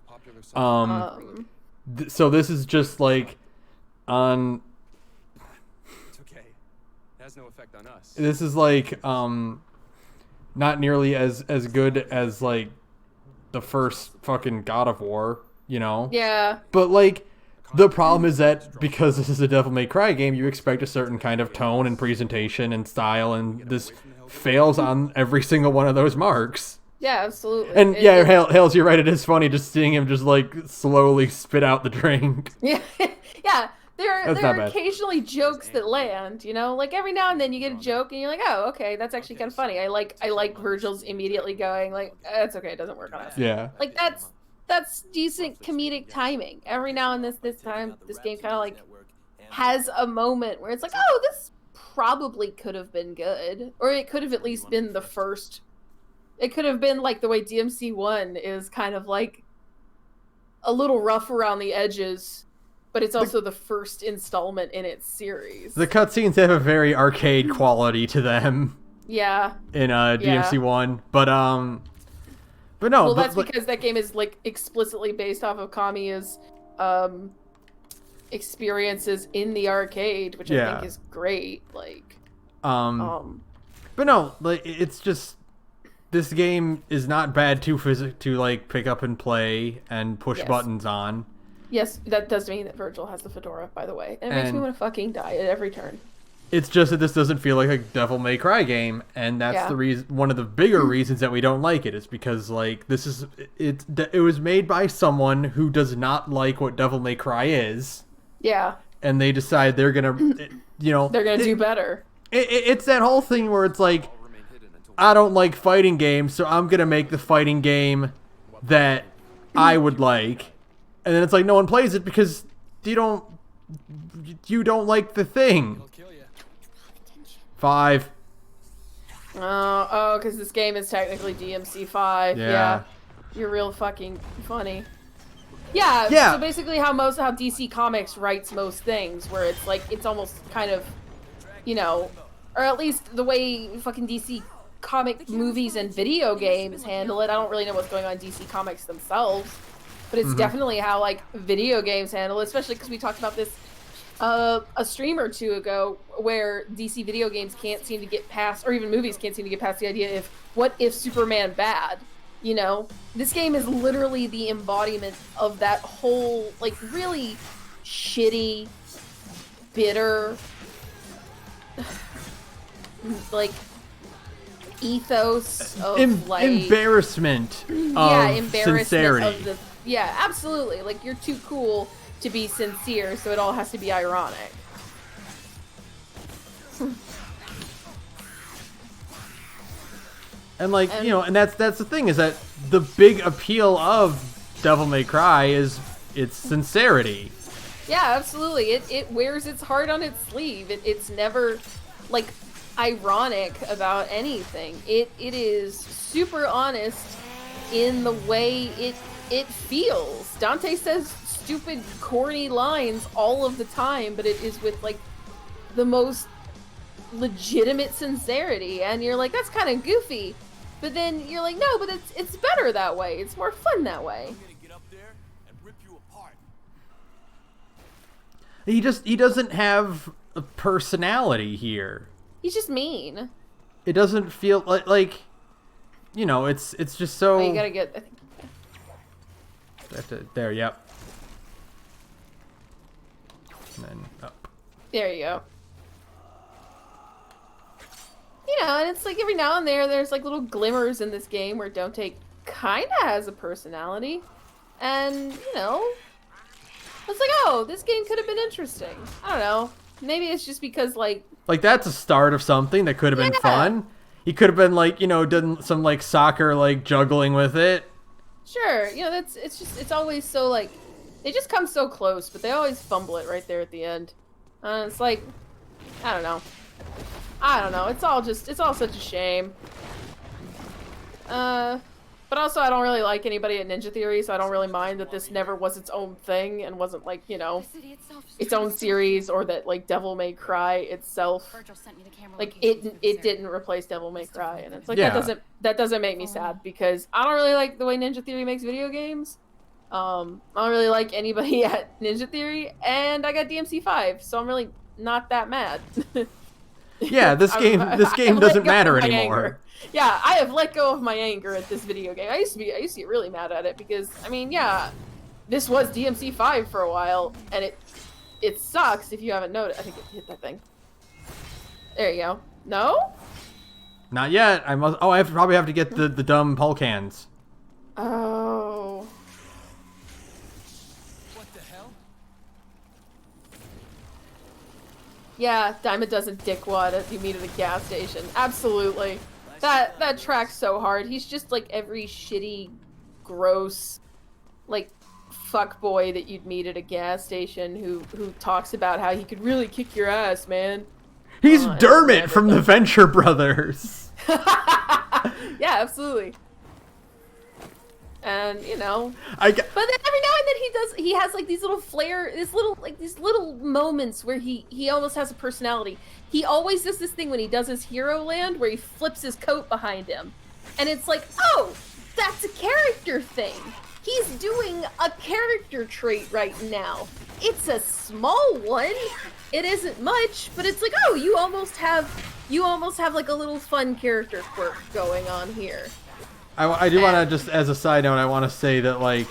So this is just like on. It's okay. It has no effect on us. This is like not nearly as good as like the first fucking God of War, you know? Yeah. But like the problem is that because this is a Devil May Cry game, you expect a certain kind of tone and presentation and style and this fails on every single one of those marks. Yeah, absolutely. And Hales, you're right. It is funny just seeing him just like slowly spit out the drink. Yeah, yeah. There That's are not bad. occasionally jokes that land, you know, like every now and then you get a joke and you're like, oh, okay, that's actually kind of funny. I like Virgil's immediately going like, it's okay, it doesn't work on us. Yeah. Like that's decent comedic timing. Every now and this game kind of like has a moment where it's like, oh, this probably could have been good, or it could have at least been the first. It could have been like the way DMC 1 is kind of like a little rough around the edges, but it's also the first installment in its series. The cutscenes have a very arcade quality to them. Yeah. In DMC 1, but no. Well, that's because that game is like explicitly based off of Kamiya's experiences in the arcade, which I think is great. Like, but no, like it's just. This game is not bad to like pick up and play and push buttons on. Yes, that does mean that Virgil has the fedora, by the way. And it makes me want to fucking die at every turn. It's just that this doesn't feel like a Devil May Cry game, and that's the reason. One of the bigger reasons that we don't like it is because like it was made by someone who does not like what Devil May Cry is. Yeah. And they decide they're gonna, they're gonna do better. It's that whole thing where it's like, I don't like fighting games, so I'm gonna make the fighting game that I would like, and then it's like no one plays it because you don't like the thing. 5. Oh, because this game is technically DMC 5. Yeah. You're real fucking funny. Yeah. So basically, how DC Comics writes most things, where it's like it's almost kind of, or at least the way fucking DC comic movies and video games handle it. I don't really know what's going on in DC Comics themselves, but it's definitely how like video games handle it, especially because we talked about this a stream or two ago, where DC video games can't seem to get past, or even movies can't seem to get past the idea of what if Superman bad? This game is literally the embodiment of that whole like really shitty, bitter, like ethos of embarrassment of sincerity. Absolutely. Like, you're too cool to be sincere, so it all has to be ironic. And like, and that's the thing, is that the big appeal of Devil May Cry is its sincerity. Yeah, absolutely. It wears its heart on its sleeve. It's never like ironic about anything. It is super honest in the way it feels. Dante says stupid, corny lines all of the time, but it is with like the most legitimate sincerity, and you're like, that's kind of goofy, but then you're like, no, but it's better that way. It's more fun that way. He doesn't have a personality here. He's just mean. It doesn't feel like it's just so. Oh, you gotta get. There, yep. And then up. There you go. And it's like every now and there's like little glimmers in this game where Dante kinda has a personality, and it's like, oh, this game could have been interesting. I don't know. Maybe it's just because like that's a start of something that could have been fun. He could have been like, done some like soccer like juggling with it. Sure, it's always so like they just come so close, but they always fumble it right there at the end. It's like, I don't know. It's all such a shame. But also, I don't really like anybody at Ninja Theory, so I don't really mind that this never was its own thing and wasn't like, its own series, or that like Devil May Cry itself, like it didn't replace Devil May Cry, and it's like that doesn't make me sad, because I don't really like the way Ninja Theory makes video games. I don't really like anybody at Ninja Theory, and I got DMC 5, so I'm really not that mad. Yeah, this game doesn't matter anymore. Yeah, I have let go of my anger at this video game. I used to get really mad at it because, this was DMC 5 for a while, and it sucks if you haven't noticed. I think it hit that thing. There you go. No? Not yet. I must. Oh, I probably have to get the dumb pole cans. Oh. What the hell? Yeah, Diamond doesn't dickwad as you meet at a gas station. Absolutely. That tracks so hard. He's just like every shitty, gross, like, fuckboy that you'd meet at a gas station who talks about how he could really kick your ass, man. He's Dermot from the Venture Brothers. Yeah, absolutely. And but then I every now and then he has like these little moments where he almost has a personality. He always does this thing when he does his Hero Land where he flips his coat behind him, and it's like, oh, that's a character thing. He's doing a character trait right now. It's a small one. It isn't much, but it's like, oh, you almost have like a little fun character quirk going on here. I do want to just, as a side note, I want to say that, like,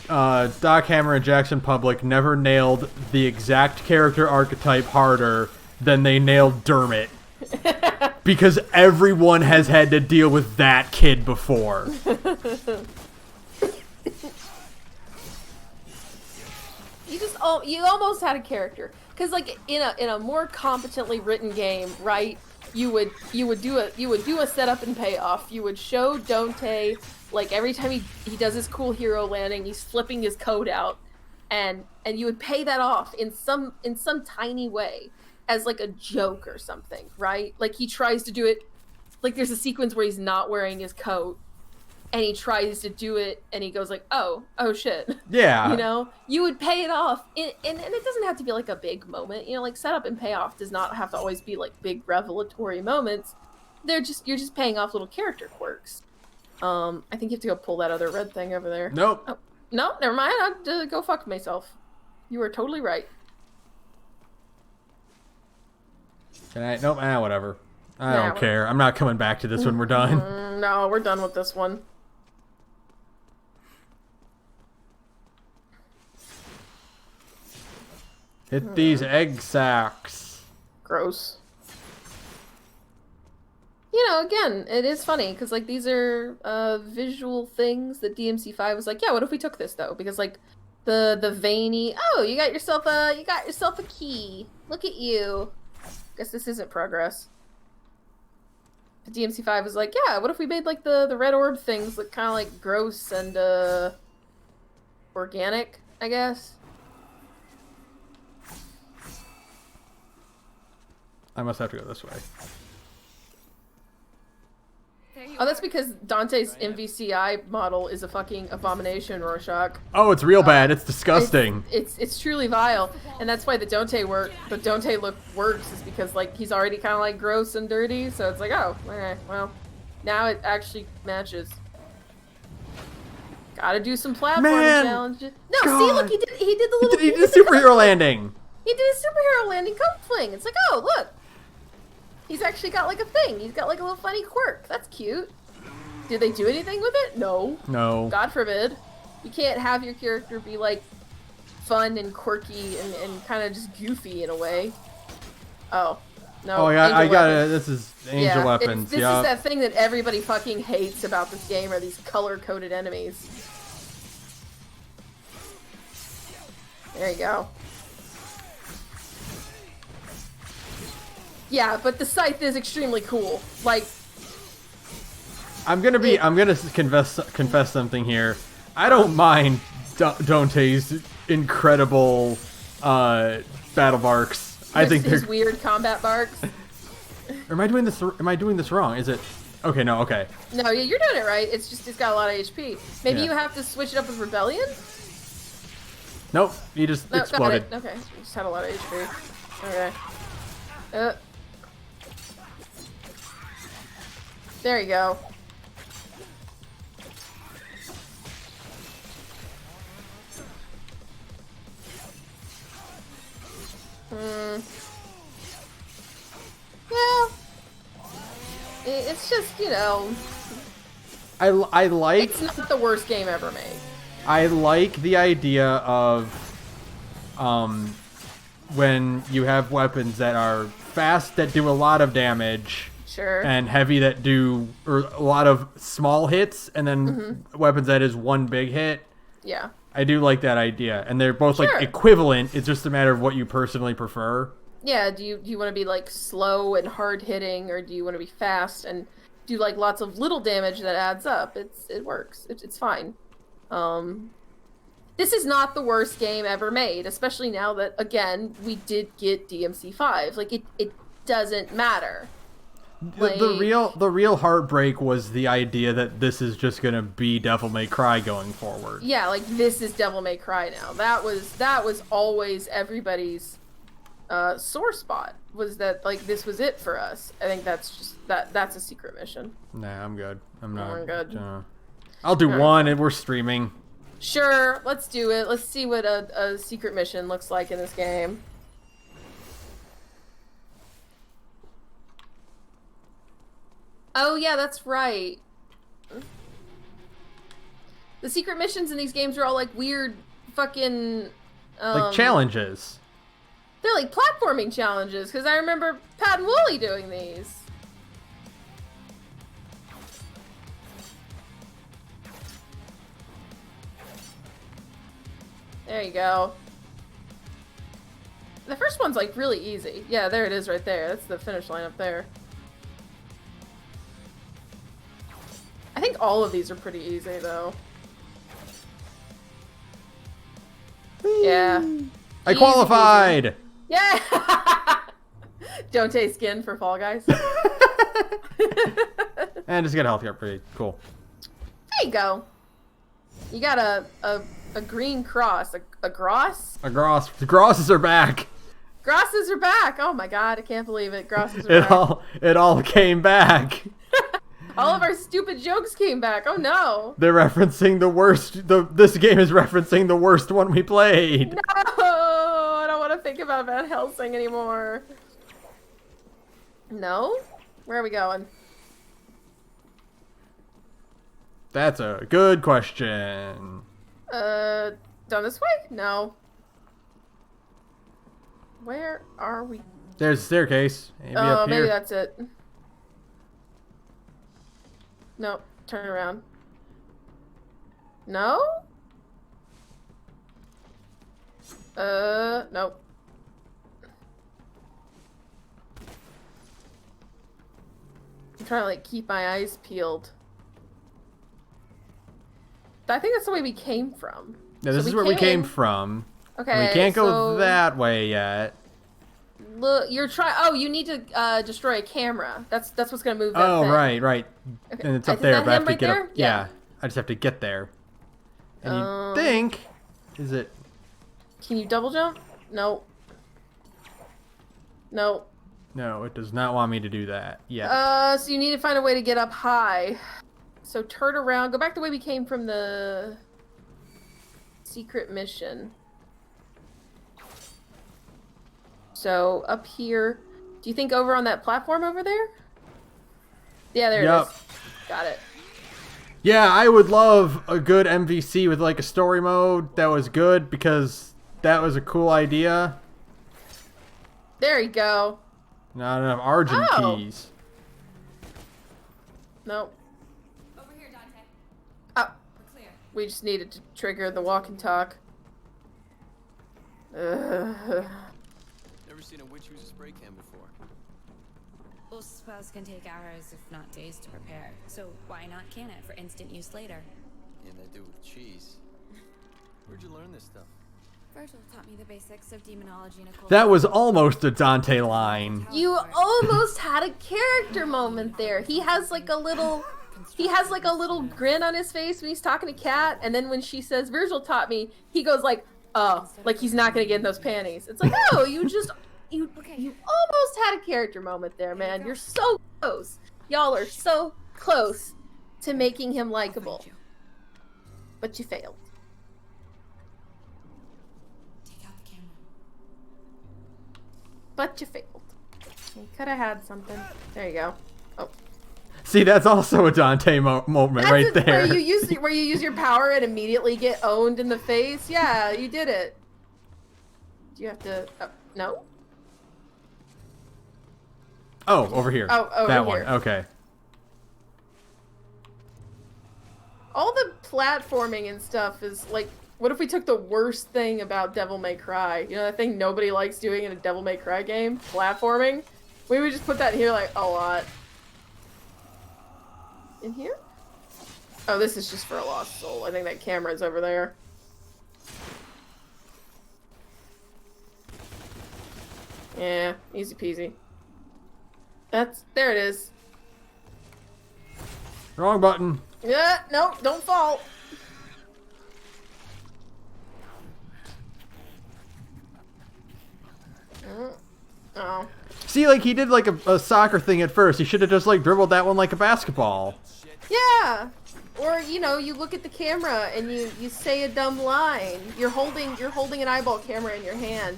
Doc Hammer and Jackson Public never nailed the exact character archetype harder than they nailed Dermot. Because everyone has had to deal with that kid before. You almost had a character. Because, like, in a more competently written game, right? You would do a setup and payoff. You would show Dante, like, every time he does his cool hero landing, he's flipping his code out, and you would pay that off in some tiny way as like a joke or something, right? Like he tries to do it, like there's a sequence where he's not wearing his coat, and he tries to do it, and he goes like, oh shit. Yeah. You know, you would pay it off, and it doesn't have to be like a big moment. You know, like setup and payoff does not have to always be like big revelatory moments. You're just paying off little character quirks. I think you have to go pull that other red thing over there. Nope. Oh, no, never mind. I'll go fuck myself. You were totally right. Can I? Nope. Whatever. I don't care. I'm not coming back to this when we're done. No, we're done with this one. Hit these egg sacs. Gross. You know, again, it is funny because like these are visual things that DMC5 was like, yeah, what if we took this though? Because like the veiny, oh, you got yourself a key. Look at you. Guess this isn't progress. The DMC5 was like, yeah, what if we made like the red orb things look kind of like gross and organic, I guess. I must have to go this way. Oh, that's because Dante's MVCI model is a fucking abomination, Rorschach. Oh, it's real bad. It's disgusting. It's truly vile, and that's why the Dante look works is because like he's already kind of like gross and dirty, so it's like, oh, okay, well, now it actually matches. Gotta do some platforming challenges. No, God. See, look, he did the little. He did a superhero landing. He did a superhero landing coat fling. It's like, oh, look. He's actually got like a thing. He's got like a little funny quirk. That's cute. Did they do anything with it? No. No. God forbid. You can't have your character be like fun and quirky and kind of just goofy in a way. Oh. No. Oh, yeah, I got it. This is angel weapons. This is that thing that everybody fucking hates about this game are these color-coded enemies. There you go. Yeah, but the scythe is extremely cool. Like, I'm gonna confess something here. I don't mind Dante's incredible battle barks. I think his weird combat barks. Am I doing this wrong? Is it? Okay, no, okay. No, yeah, you're doing it right. It's just it's got a lot of HP. Maybe you have to switch it up with Rebellion? Nope, you just exploded. Okay, you just had a lot of HP. Okay. There you go. Yeah. It's just, you know. I like. It's not the worst game ever made. I like the idea of, when you have weapons that are fast, that do a lot of damage, Sure. and heavy that do a lot of small hits, and then weapons that is one big hit. Yeah. I do like that idea, and they're both Sure. like equivalent. It's just a matter of what you personally prefer. Yeah, do you want to be like slow and hard hitting, or do you want to be fast and do like lots of little damage that adds up? It works. It's fine. This is not the worst game ever made, especially now that again we did get DMC 5. Like it doesn't matter. Like, The real heartbreak was the idea that this is just gonna be Devil May Cry going forward. yeah, like this is Devil May Cry now. That was always everybody's sore spot, was that like this was it for us. I think that's just that's a secret mission. Nah, I'm good. I'm not. We're good. I'll do Alright. one, and we're streaming. Sure, let's do it. Let's see what a secret mission looks like in this game. Oh yeah, that's right. The secret missions in these games are all like weird fucking Like challenges. they're like platforming challenges, because I remember Pat and Wooly doing these. There you go. The first one's like really easy. Yeah, there it is right there. That's the finish line up there. I think all of these are pretty easy though. Yeah. I Easy qualified. Yeah. Don't taste skin for Fall Guys. And just get a healthy upgrade. Cool. There you go. You got a green cross. A gross? A Gross. The Grosses are back. Grosses are back. Oh my god, I can't believe it. Grosses are back. It all came back. All of our stupid jokes came back. Oh no. They're referencing the worst. This game is referencing the worst one we played. No, I don't want to think about Van Helsing anymore. No? Where are we going? That's a good question. Down this way? No. Where are we? There's a staircase. Maybe Oh, up here. maybe that's it. Nope. Turn around. No? Nope. I'm trying to like keep my eyes peeled. I think that's the way we came from. Yeah, this So is where we came in- from. Okay. We can't go so that way yet. Look, you're trying. Oh, you need to destroy a camera. That's what's gonna move that Oh, thing. right. Okay. And it's up Is there, that but I have him to right get there? up. Yeah. I just have to get there. And you think... Is it... Can you double jump? No. No. No, it does not want me to do that. Yeah. So you need to find a way to get up high. So turn around. Go back the way we came from the secret mission. So up here. Do you think over on that platform over there? Yeah, there it is. Got it. Yeah, I would love a good MVC with like a story mode that was good, because that was a cool idea. There you go. Not enough Argent Oh. keys. Nope. Over here, Dante. Oh, We're clear. we just needed to trigger the walk and talk. Never seen a witch use a spray can before. Well, spells can take hours, if not days, to prepare. So why not can it for instant use later? And they do with cheese. Where'd you learn this stuff? Virgil taught me the basics of demonology and occult. That was almost a Dante line. You almost had a character moment there. He has like a little grin on his face when he's talking to Kat, and then when she says Virgil taught me, he goes like, oh, like he's not gonna get in those panties. It's like, oh, you almost had a character moment there, man. You're so close. Y'all are so close to making him likable. But you failed. Take out the camera. But you failed. You could have had something. There you go. Oh. See, that's also a Dante moment That's right it, there. Where you use your power and immediately get owned in the face. Yeah, you did it. Do you have to? No. Oh, over here. Oh, over that here. one. Okay. All the platforming and stuff is like, what if we took the worst thing about Devil May Cry? You know that thing nobody likes doing in a Devil May Cry game? Platforming? We would just put that here like a lot. In here? Oh, this is just for a lost soul. I think that camera's over there. Yeah, easy peasy. There it is. Wrong button. Yeah, no, don't fall. Oh. See, like, he did, like, a soccer thing at first. He should have just, like, dribbled that one like a basketball. Yeah. Or, you know, you look at the camera and you say a dumb line. You're holding an eyeball camera in your hand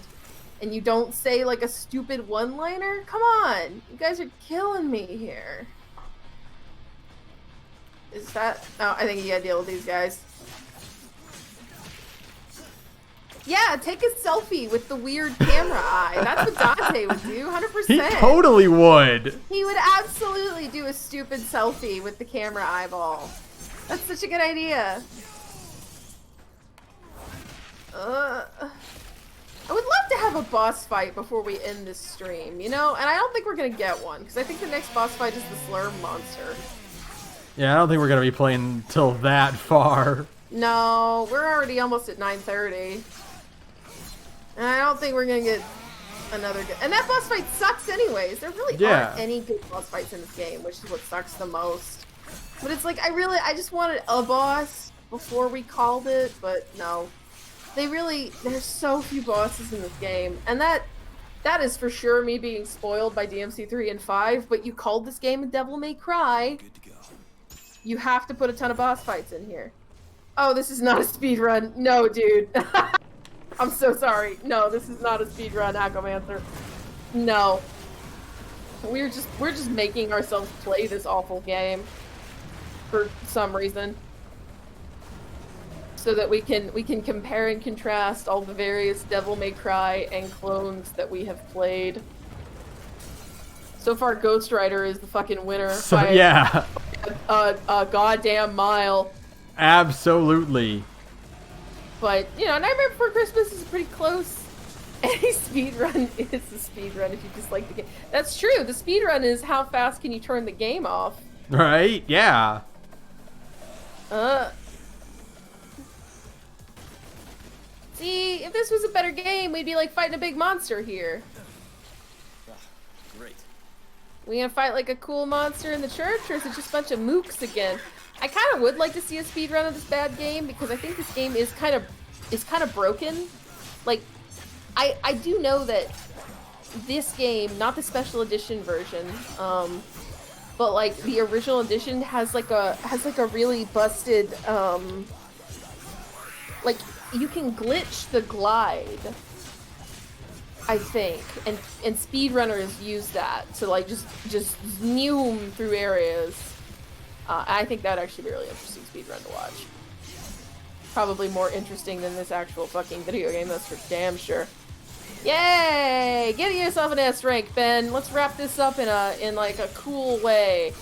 and you don't say, like, a stupid one-liner? Come on. You guys are killing me here. Is that... Oh, I think you gotta deal with these guys. Yeah, take a selfie with the weird camera eye. That's what Dante would do, 100%. He totally would. He would absolutely do a stupid selfie with the camera eyeball. That's such a good idea. I would love to have a boss fight before we end this stream, you know? And I don't think we're gonna get one, because I think the next boss fight is the Slurm monster. Yeah, I don't think we're gonna be playing till that far. No, we're already almost at 9:30. And I don't think we're gonna get another good... And that boss fight sucks anyways. There really aren't any good boss fights in this game, which is what sucks the most. But it's like, I just wanted a boss before we called it, but no. There's so few bosses in this game. And that is for sure me being spoiled by DMC 3 and 5, but you called this game a Devil May Cry. Good to go. You have to put a ton of boss fights in here. Oh, this is not a speedrun. No, dude. I'm so sorry. No, this is not a speedrun, Accomancer. No. We're just making ourselves play this awful game for some reason. So that we can compare and contrast all the various Devil May Cry and clones that we have played. So far, Ghost Rider is the fucking winner by a goddamn mile. Absolutely. But, you know, Nightmare Before Christmas is pretty close. Any speedrun is a speedrun if you just like the game. That's true. The speedrun is how fast can you turn the game off. Right? Yeah. See, if this was a better game, we'd be like fighting a big monster here. Great. We gonna fight like a cool monster in the church, or is it just a bunch of mooks again? I kind of would like to see a speedrun of this bad game because I think this game is kind of broken. Like, I do know that this game, not the special edition version, but like the original edition has like a really busted like you can glitch the glide, I think, and speedrunners use that to like just zoom through areas. I think that'd actually be a really interesting speedrun to watch. Probably more interesting than this actual fucking video game, that's for damn sure. Yay! Get yourself an S rank, Ben. Let's wrap this up in like a cool way.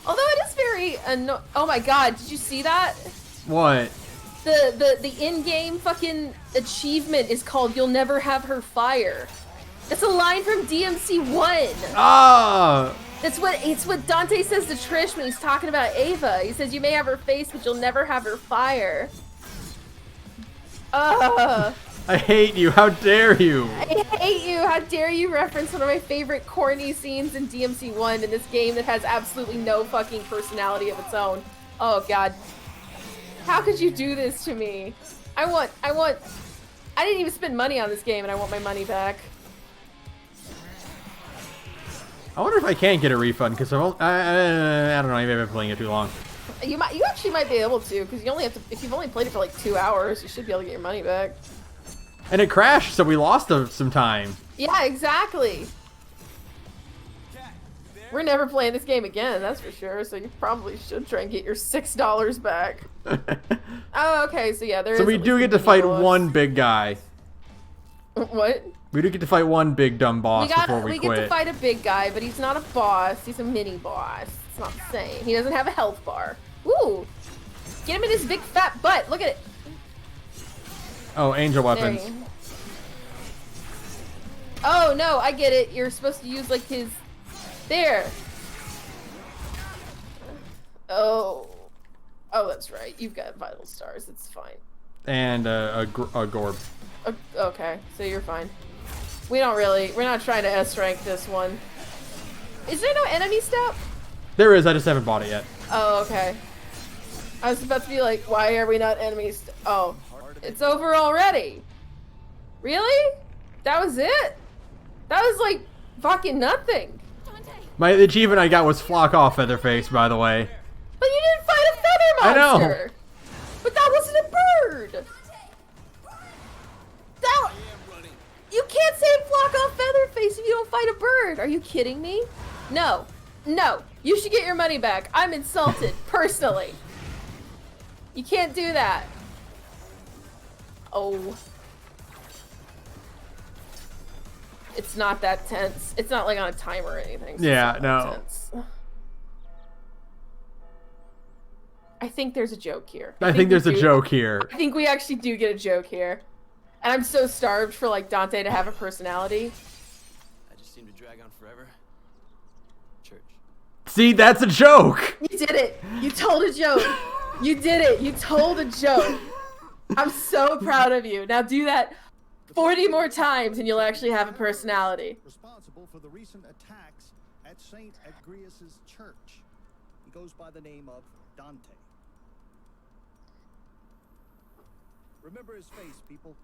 Although it is very oh my god, did you see that? What? The in-game fucking achievement is called "You'll Never Have Her Fire." That's a line from DmC 1. Ah! It's what Dante says to Trish when he's talking about Ava. He says, "You may have her face, but you'll never have her fire." I hate you. How dare you? I hate you. How dare you reference one of my favorite corny scenes in DmC 1 in this game that has absolutely no fucking personality of its own. Oh god. How could you do this to me? I didn't even spend money on this game and I want my money back. I wonder if I can get a refund because I don't know. Maybe I've been playing it too long. You actually might be able to because you only have to if you've only played it for like 2 hours, you should be able to get your money back. And it crashed, so we lost some time. Yeah, exactly. We're never playing this game again, that's for sure. So you probably should try and get your $6 back. Oh, okay. So yeah, there is. So we do get to fight one big guy. What? We do get to fight one big dumb boss before we quit. We get to fight a big guy, but he's not a boss. He's a mini boss. It's not the same. He doesn't have a health bar. Ooh. Get him in his big fat butt. Look at it. Oh, angel weapons. Oh, no, I get it. You're supposed to use, like, his... There. Oh. Oh, that's right. You've got vital stars. It's fine. And a Gorge. Okay, so you're fine. We're not trying to S-rank this one. Is there no enemy step? There is, I just haven't bought it yet. Oh, okay. I was about to be like, why are we not enemies? Oh, it's over already. Really? That was it? That was like fucking nothing. The achievement I got was Flock Off Featherface, by the way. But you didn't fight a feather monster. I know. But that wasn't a bird. That... You can't say Flock Off Featherface if you don't fight a bird. Are you kidding me? No. No. You should get your money back. I'm insulted, personally. You can't do that. Oh. It's not that tense. It's not like on a timer or anything. So yeah, no. Tense. I think there's a joke here. I think there's a joke here. I think we actually do get a joke here. And I'm so starved for, like, Dante to have a personality. I just seem to drag on forever. Church. See, that's a joke! You did it! You told a joke! You did it! You told a joke! I'm so proud of you. Now do that 40 more times and you'll actually have a personality. Responsible for the recent attacks at St. Agrius's church. He goes by the name of Dante. Remember his face, people.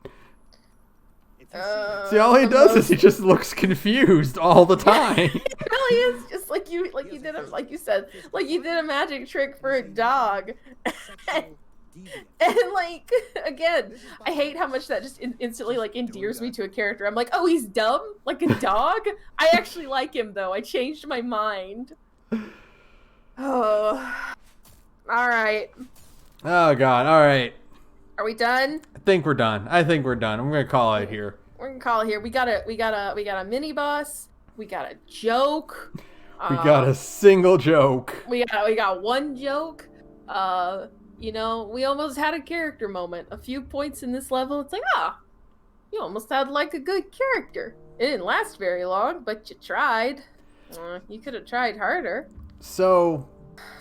See, all he does is he just looks confused all the time. It really is just like you did like you said, like you did a magic trick for a dog. And like, again, I hate how much that just instantly like endears me to a character. I'm like, oh, he's dumb? Like a dog? I actually like him though. I changed my mind. Oh. Alright. Oh god, alright. Are we done? I think we're done. I'm gonna call it here. We're gonna call it here. We got a mini boss. We got a joke. We got a single joke. We got one joke. You know, we almost had a character moment. A few points in this level. It's like, you almost had like a good character. It didn't last very long, but you tried. You could have tried harder. So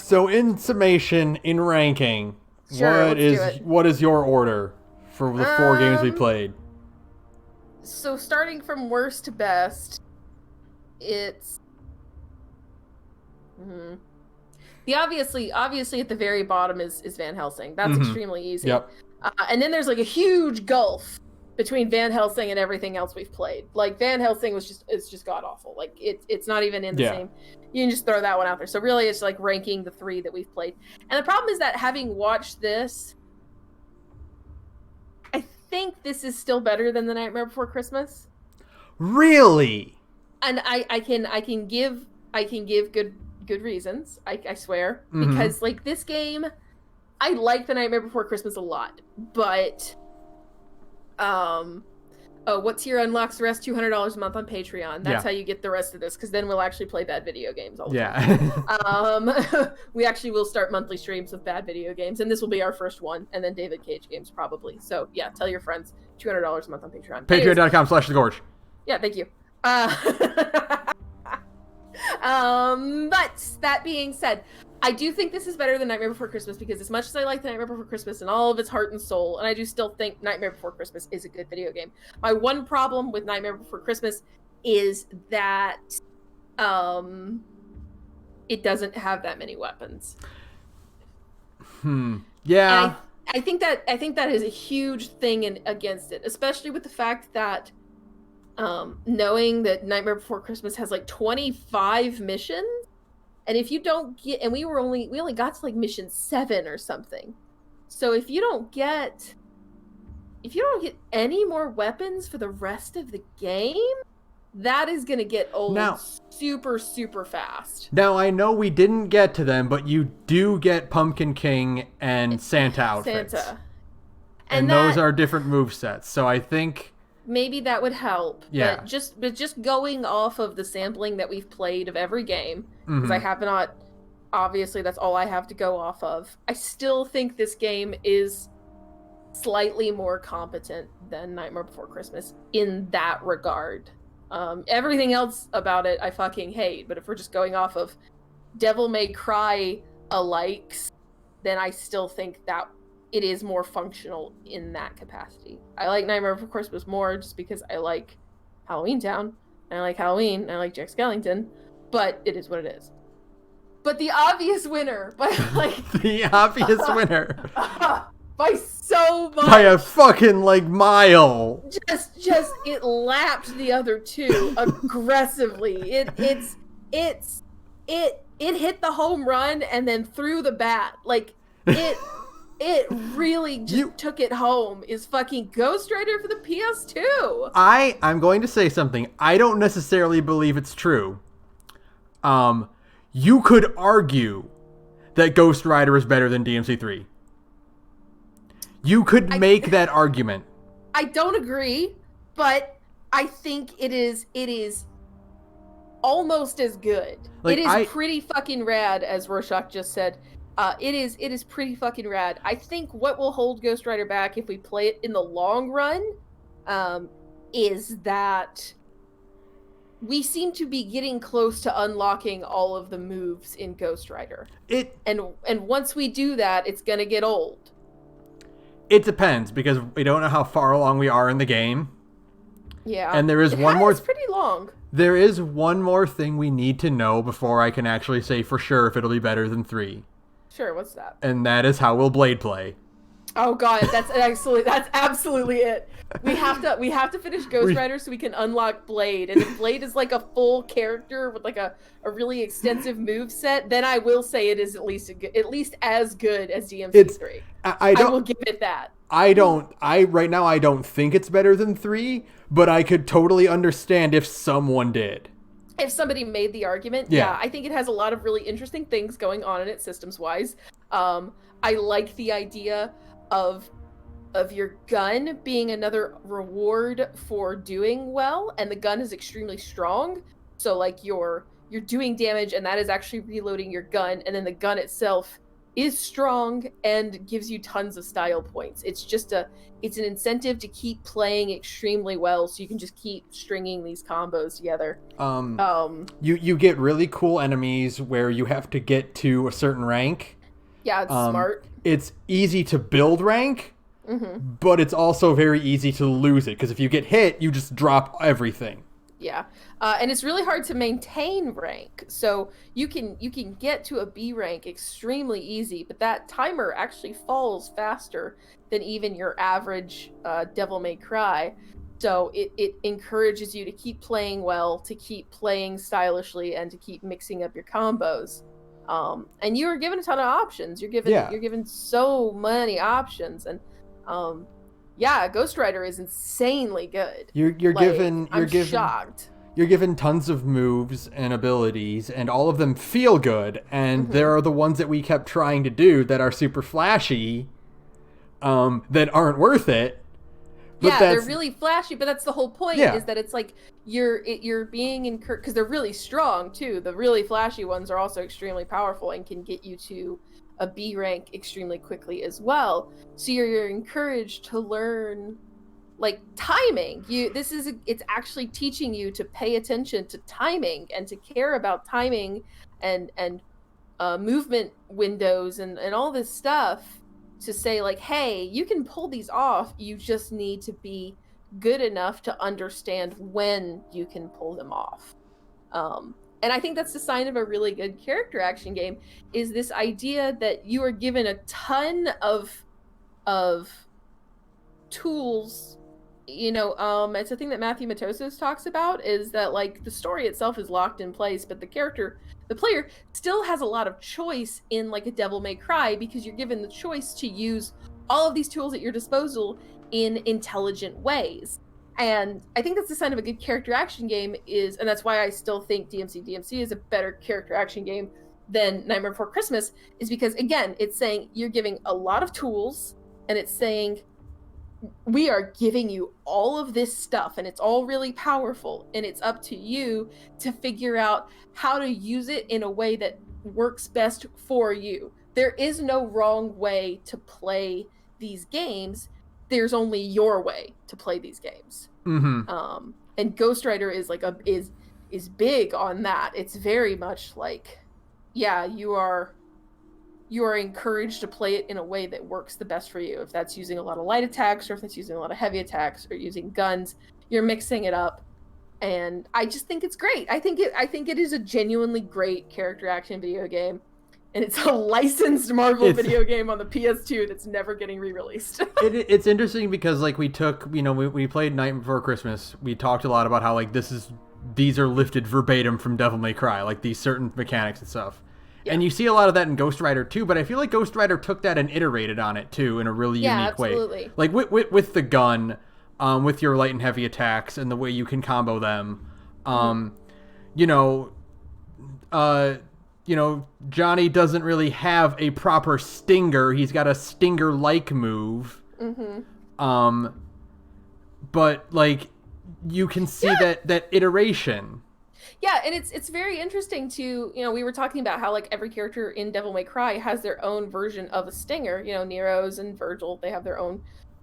in summation, in ranking, sure, what is your order for the 4 games we played? So starting from worst to best, it's the obviously at the very bottom is Van Helsing. That's extremely easy. Yep. And then there's like a huge gulf between Van Helsing and everything else we've played. Like Van Helsing it's just god awful. Like it's not even in the same. You can just throw that one out there. So really it's like ranking the 3 that we've played. And the problem is that having watched this, I think this is still better than The Nightmare Before Christmas. Really? And I can give good reasons. I swear, because like this game, I like The Nightmare Before Christmas a lot, but what tier unlocks the rest? $200 a month on Patreon. That's how you get the rest of this, because then we'll actually play bad video games all the time. We actually will start monthly streams of bad video games, and this will be our first one, and then David Cage games probably. So yeah, tell your friends. $200 a month on Patreon. Patreon.com/thegorge. Yeah, thank you. But that being said, I do think this is better than Nightmare Before Christmas, because as much as I like The Nightmare Before Christmas and all of its heart and soul, and I do still think Nightmare Before Christmas is a good video game. My one problem with Nightmare Before Christmas is that it doesn't have that many weapons. Yeah. And I think that is a huge thing against it, especially with the fact that knowing that Nightmare Before Christmas has like 25 missions, and if you don't get, and we only got to like mission 7 or something. So if you don't get any more weapons for the rest of the game, that is gonna get old super, super fast. Now I know we didn't get to them, but you do get Pumpkin King and Santa outfits. Santa. And those are different movesets. So I think maybe that would help. Yeah. But just going off of the sampling that we've played of every game, because I have not, obviously that's all I have to go off of. I still think this game is slightly more competent than Nightmare Before Christmas in that regard. Everything else about it I fucking hate, but if we're just going off of Devil May Cry alikes, then I still think that it is more functional in that capacity. I like Nightmare Before Christmas more just because I like Halloween Town, and I like Halloween, and I like Jack Skellington, but it is what it is. But the obvious winner, by the obvious winner, by so much, by a fucking mile. Just it lapped the other two aggressively. It hit the home run and then threw the bat. It really just took it home. Is fucking Ghost Rider for the PS2. I'm going to say something. I don't necessarily believe it's true. You could argue that Ghost Rider is better than DMC3. You could make that argument. I don't agree, but I think it is almost as good. It is pretty fucking rad, as Rorschach just said. It is pretty fucking rad. I think what will hold Ghost Rider back if we play it in the long run is that we seem to be getting close to unlocking all of the moves in Ghost Rider. And once we do that, it's gonna get old. It depends, because we don't know how far along we are in the game. Yeah. And there is it's pretty long. There is one more thing we need to know before I can actually say for sure if it'll be better than 3. Sure, what's that? And that is how will Blade play. Oh god, that's absolutely it. We have to finish Ghost Rider so we can unlock Blade. And if Blade is like a full character with like a really extensive move set, then I will say it is at least as good as DMC3. I will give it that. Right now I don't think it's better than 3, but I could totally understand if someone did. If somebody made the argument, yeah, I think it has a lot of really interesting things going on in it systems-wise. I like the idea of your gun being another reward for doing well, and the gun is extremely strong. So like you're doing damage, and that is actually reloading your gun, and then the gun itself is strong and gives you tons of style points. It's an incentive to keep playing extremely well, so you can just keep stringing these combos together. You get really cool enemies where you have to get to a certain rank. Yeah, it's smart. It's easy to build rank, but it's also very easy to lose it, because if you get hit, you just drop everything. Yeah, and it's really hard to maintain rank. So you can get to a B rank extremely easy, but that timer actually falls faster than even your average Devil May Cry. So it encourages you to keep playing well, to keep playing stylishly, and to keep mixing up your combos. And you are given a ton of options. You're given so many options, and Ghost Rider is insanely good. I'm shocked. You're given tons of moves and abilities, and all of them feel good. And there are the ones that we kept trying to do that are super flashy, that aren't worth it. But they're really flashy, but that's the whole point. Is that it's like you're being encouraged, because they're really strong too. The really flashy ones are also extremely powerful and can get you to a B rank extremely quickly as well. So you're encouraged to learn like timing. It's actually teaching you to pay attention to timing and to care about timing and movement windows and all this stuff, to say like, hey, you can pull these off, you just need to be good enough to understand when you can pull them off. And I think that's the sign of a really good character action game, is this idea that you are given a ton of tools. It's a thing that Matthew Matosos talks about, is that like the story itself is locked in place, but the player still has a lot of choice in like a Devil May Cry, because you're given the choice to use all of these tools at your disposal in intelligent ways. And I think that's the sign of a good character action game, and that's why I still think DmC is a better character action game than Nightmare Before Christmas, is because, again, it's saying you're giving a lot of tools, and it's saying we are giving you all of this stuff and it's all really powerful, and it's up to you to figure out how to use it in a way that works best for you. There is no wrong way to play these games. There's only your way to play these games. And Ghost Rider is like is big on that. It's very much like, yeah, you are encouraged to play it in a way that works the best for you. If that's using a lot of light attacks, or if that's using a lot of heavy attacks, or using guns, you're mixing it up. And I just think it's great. I think it is a genuinely great character action video game. And it's a licensed Marvel video game on the PS2 that's never getting re-released. It's interesting because, like, we played Night Before Christmas. We talked a lot about how, like, these are lifted verbatim from Devil May Cry, like these certain mechanics and stuff. Yeah. And you see a lot of that in Ghost Rider too, but I feel like Ghost Rider took that and iterated on it too in a really unique way. Like with the gun, with your light and heavy attacks and the way you can combo them. Johnny doesn't really have a proper stinger. He's got a stinger-like move. But like you can see that iteration. Yeah, and it's very interesting to, we were talking about how, like, every character in Devil May Cry has their own version of a stinger. Nero's and Virgil, they have their own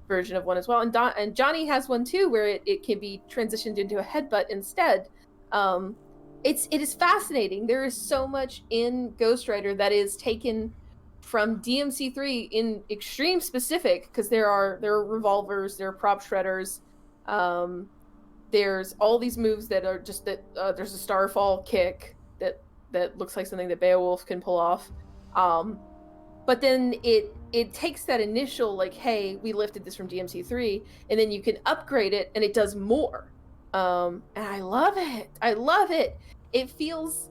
version of one as well. And Johnny has one too, where it can be transitioned into a headbutt instead. It is fascinating. There is so much in Ghost Rider that is taken from DMC3 in extreme specific, because there are revolvers, there are prop shredders, there's all these moves that are just that there's a Starfall kick that looks like something that Beowulf can pull off. But then it takes that initial, like, hey, we lifted this from DMC3, and then you can upgrade it and it does more. And I love it. It feels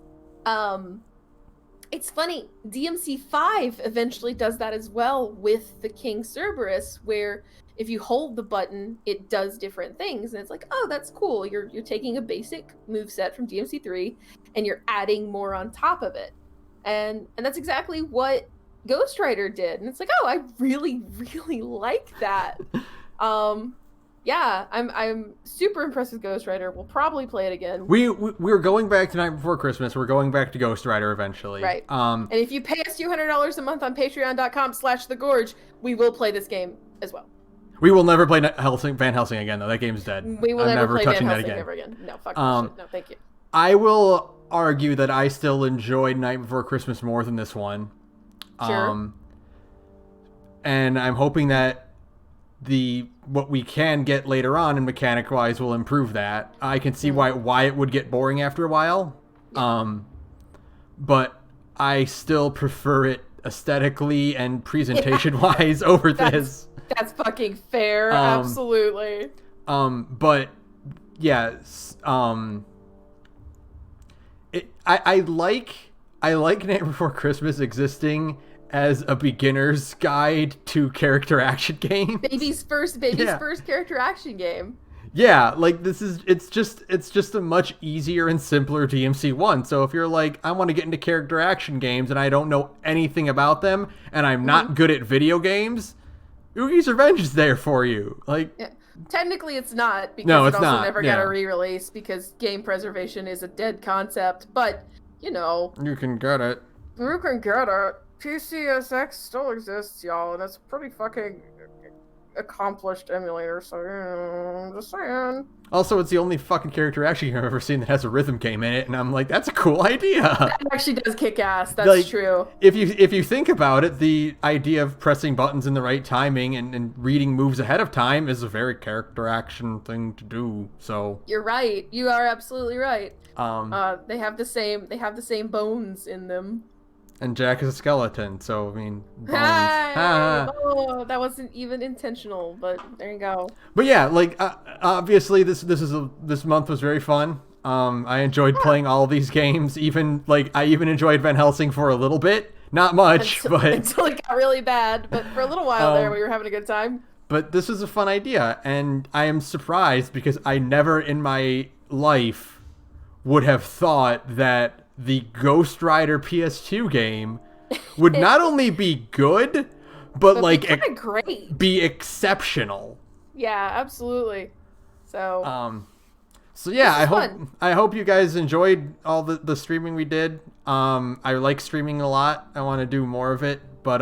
it's funny, DMC5 eventually does that as well with the King Cerberus, where if you hold the button, it does different things. And it's like, oh, that's cool. You're taking a basic moveset from DMC3 and you're adding more on top of it. And that's exactly what Ghost Rider did. And it's like, oh, I really, really like that. Yeah, I'm super impressed with Ghost Rider. We'll probably play it again. We're going back to Night Before Christmas. We're going back to Ghost Rider eventually. Right. And if you pay us $200 a month on patreon.com/thegorge, we will play this game as well. We will never play Van Helsing again, though. That game's dead. We will never play Van Helsing ever again. No, fuck that shit. No, thank you. I will argue that I still enjoyed Night Before Christmas more than this one. Sure. And I'm hoping that what we can get later on and mechanic-wise will improve that. I can see why it would get boring after a while. Yeah. But I still prefer it aesthetically and presentation-wise over this. That's fucking fair. Absolutely. But yes, I like Night Before Christmas existing as a beginner's guide to character action games. Baby's first character action game. Yeah, like it's just a much easier and simpler DMC1. So if you're like, I want to get into character action games and I don't know anything about them and I'm not good at video games, Oogie's Revenge is there for you. Like, yeah. Technically it's not, because it also never got a re-release because game preservation is a dead concept, but you can get it. You can get it. PCSX still exists, y'all, and it's a pretty fucking accomplished emulator, so I'm just saying. Also, it's the only fucking character action game I've ever seen that has a rhythm game in it, and I'm like, that's a cool idea. That actually does kick ass. That's true. If you think about it, the idea of pressing buttons in the right timing and reading moves ahead of time is a very character action thing to do. So you're right. You are absolutely right. They have the same bones in them. And Jack is a skeleton, so I mean, bones. Oh, that wasn't even intentional, but there you go. But yeah, like obviously this month was very fun. I enjoyed playing all of these games. I even enjoyed Van Helsing for a little bit, not much, until it got really bad. But for a little while there, we were having a good time. But this was a fun idea, and I am surprised because I never in my life would have thought that the Ghost Rider PS2 game would not only be good, but like great. Be exceptional. Yeah, absolutely. So yeah, I hope you guys enjoyed all the streaming we did. I like streaming a lot. I want to do more of it, but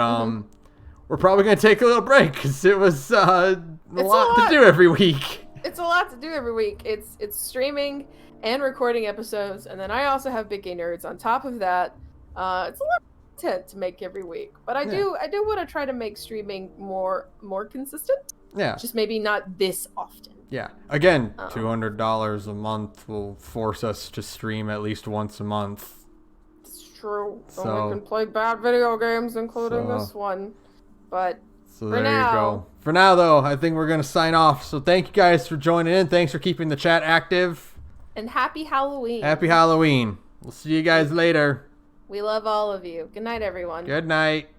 we're probably gonna take a little break because it was a lot to do every week. It's a lot to do every week. It's streaming and recording episodes, and then I also have Big Gay Nerds on top of that. It's a lot of content to make every week, but I do want to try to make streaming more consistent. Yeah, just maybe not this often. Yeah. Again, $200 a month will force us to stream at least once a month. It's true. So we can play bad video games, including this one. But so there you go. For now, though, I think we're going to sign off. So thank you guys for joining in. Thanks for keeping the chat active. And happy Halloween. Happy Halloween. We'll see you guys later. We love all of you. Good night, everyone. Good night.